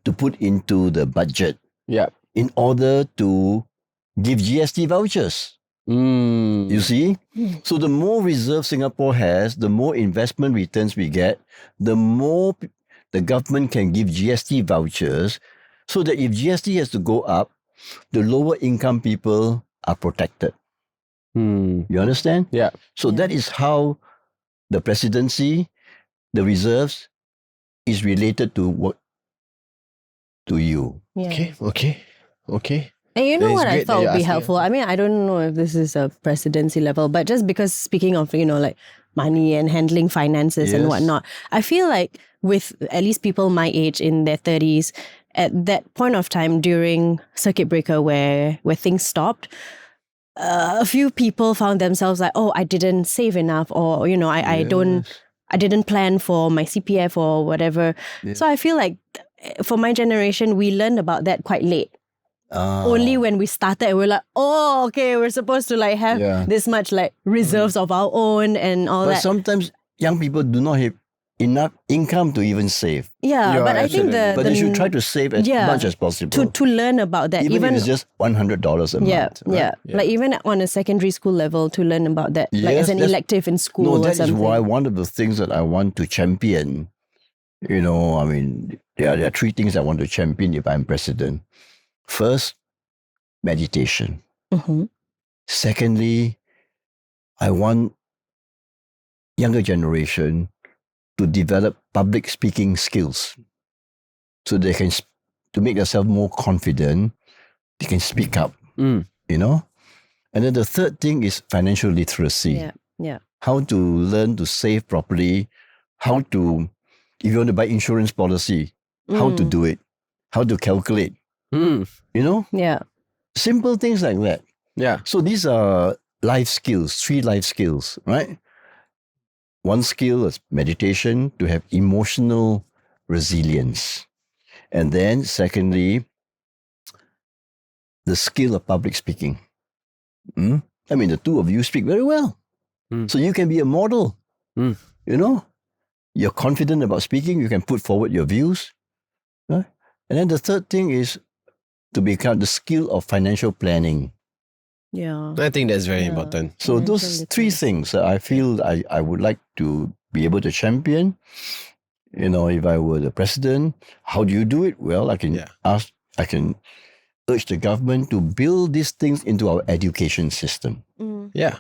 to put into the budget in order to give GST vouchers. You see? So the more reserve Singapore has, the more investment returns we get, the more the government can give GST vouchers so that if GST has to go up, the lower income people are protected. You understand? Yeah. So that is how the presidency, the reserves, is related to what to you. Yeah. Okay. And you know That is what I great that thought you're would be asking. helpful? I mean, I don't know if this is a presidency level, but just because speaking of, like money and handling finances and Yes. whatnot, I feel like with at least people my age in their 30s, at that point of time during circuit breaker where things stopped, a few people found themselves like, oh, I didn't save enough, or, I didn't plan for my CPF or whatever. So I feel like for my generation, we learned about that quite late. Only when we started, we're like, oh, okay, we're supposed to like have this much like reserves of our own and all But that. sometimes young people do not have enough income to even save. Yeah, but I think But they should try to save as much as possible. to learn about that. even if it's just $100 a month. Right? Like even on a secondary school level to learn about that, like Yes, as an that's- elective in school No, or that is something. why one of the things that I want to champion, I mean, there are three things I want to champion if I'm president. First, meditation. Mhm. Secondly, I want younger generation to develop public speaking skills so they can to make yourself more confident, you can speak up, you know. And then the third thing is financial literacy. Yeah. How to learn to save properly, how to, if you want to buy insurance policy, how to do it, how to calculate, you know? Yeah. Simple things like that. Yeah. So these are life skills, 3 life skills, right? One skill is meditation, to have emotional resilience. And then secondly, the skill of public speaking. I mean, the two of you speak very well. So you can be a model, you know? You're confident about speaking, you can put forward your views. Right? And then the third thing is to become the skill of financial planning. Yeah. I think that's very important. So those 3 things I feel I would like to be able to champion. You know, if I were the president, how do you do it? Well, I can urge the government to build these things into our education system. Yeah.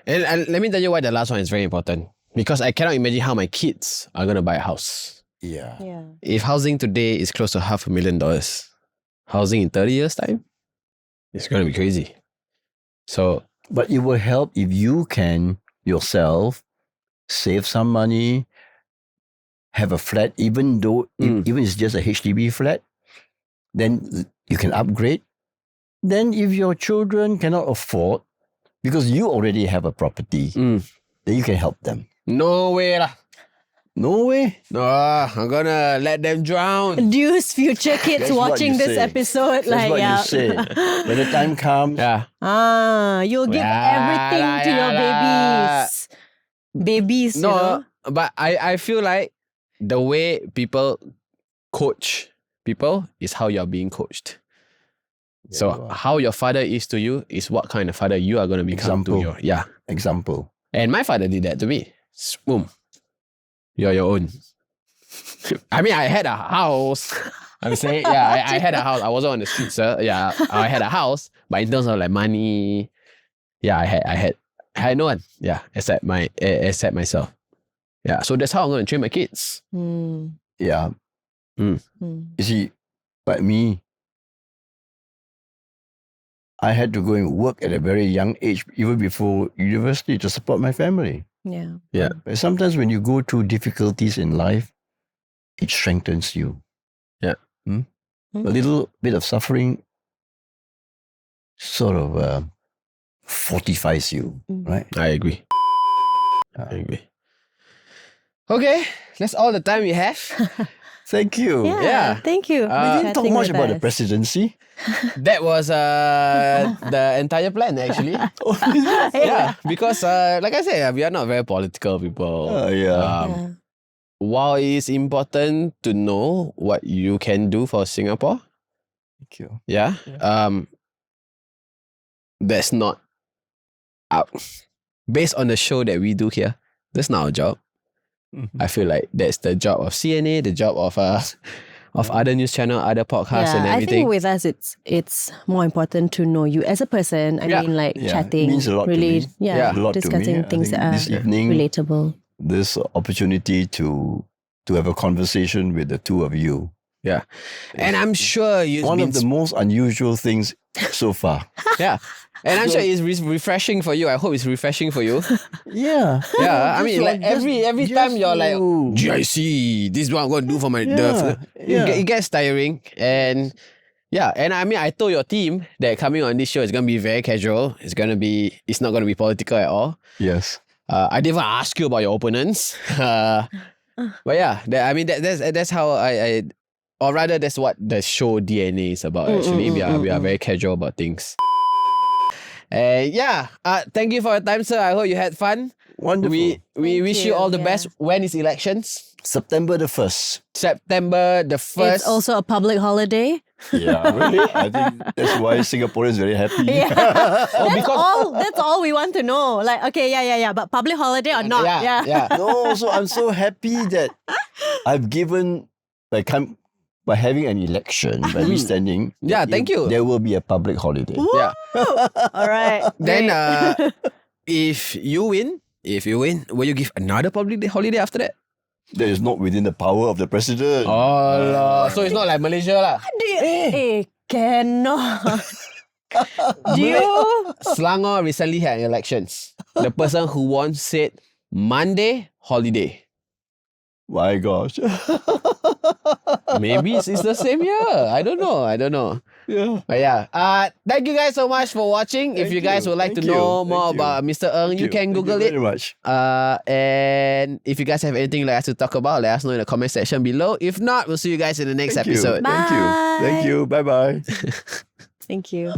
And let me tell you why the last one is very important. Because I cannot imagine how my kids are going to buy a house. Yeah. If housing today is close to $500,000, housing in 30 years' time, it's going to be crazy. So, but it will help if you can yourself save some money, have a flat, even though even it's just a HDB flat, then you can upgrade. Then if your children cannot afford, because you already have a property, then you can help them. no way lah. No way. No, I'm going to let them drown. Deuce future kids That's what watching you this say. episode. That's what you say. When the time comes, Yeah. You'll give everything to your babies. Babies, you know? But I feel like the way people coach people is how you're being coached. So how your father is to you is what kind of father you are going to become to your... Yeah. Example. And my father did that to me. Boom. You're your own. I mean, I had a house. I'm saying, I had a house. I wasn't on the streets, sir. Yeah, I had a house. But in terms of like money, I had no one. Yeah, except myself. Yeah, so that's how I'm going to train my kids. Yeah. You see, like me, I had to go and work at a very young age, even before university, to support my family. Yeah. But sometimes when you go through difficulties in life, it strengthens you. Yeah. A little bit of suffering sort of fortifies you, right? I agree. Okay, that's all the time we have. Thank you. Yeah. Thank you. We didn't talk much about the presidency. That was the entire plan, actually. Yeah, because like I said, we are not very political people. While it is important to know what you can do for Singapore, Thank you. yeah. That's not based on the show that we do here. That's not our job. I feel like that's the job of CNA, the job of other news channel, other podcasts, and everything. I think with us, it's more important to know you as a person. I mean, like chatting, means a lot really, to me. discussing things that are this evening, relatable. This opportunity to have a conversation with the two of you. Yeah, and I'm sure one of the most unusual things so far. Yeah. And I'm sure it's refreshing for you. I hope it's refreshing for you. Yeah. Yeah. I mean, like every time you're like, GIC, this is what I'm going to do for my... It gets tiring. And and I mean, I told your team that coming on this show is going to be very casual. It's not going to be political at all. Yes. I didn't even ask you about your opponents. But yeah, that's how I or rather that's what the show DNA is about actually. We are very casual about things. Thank you for your time, sir. I hope you had fun. Wonderful. We wish you all the best. When is elections? September the 1st. September the 1st. It's also a public holiday. Yeah, really? I think that's why Singaporeans very happy. That's all we want to know. Like, okay, but public holiday or not? Yeah. No, so I'm so happy that I've given by having an election, by me standing. Thank you. There will be a public holiday. Woo! Yeah. All right. Then if you win, will you give another public holiday after that? That is not within the power of the president. Oh, so it's not like Malaysia lah. Cannot. Do you? Selangor recently had elections. The person who won said Monday holiday. My gosh. Maybe it's the same year. I don't know. Yeah. But yeah. Thank you guys so much for watching. If you guys would like to know more about Mr. Ng, you can Google it. Thank you very much. And if you guys have anything you'd like us to talk about, let us know in the comment section below. If not, we'll see you guys in the next episode. Thank you. Thank you. Bye-bye. Thank you.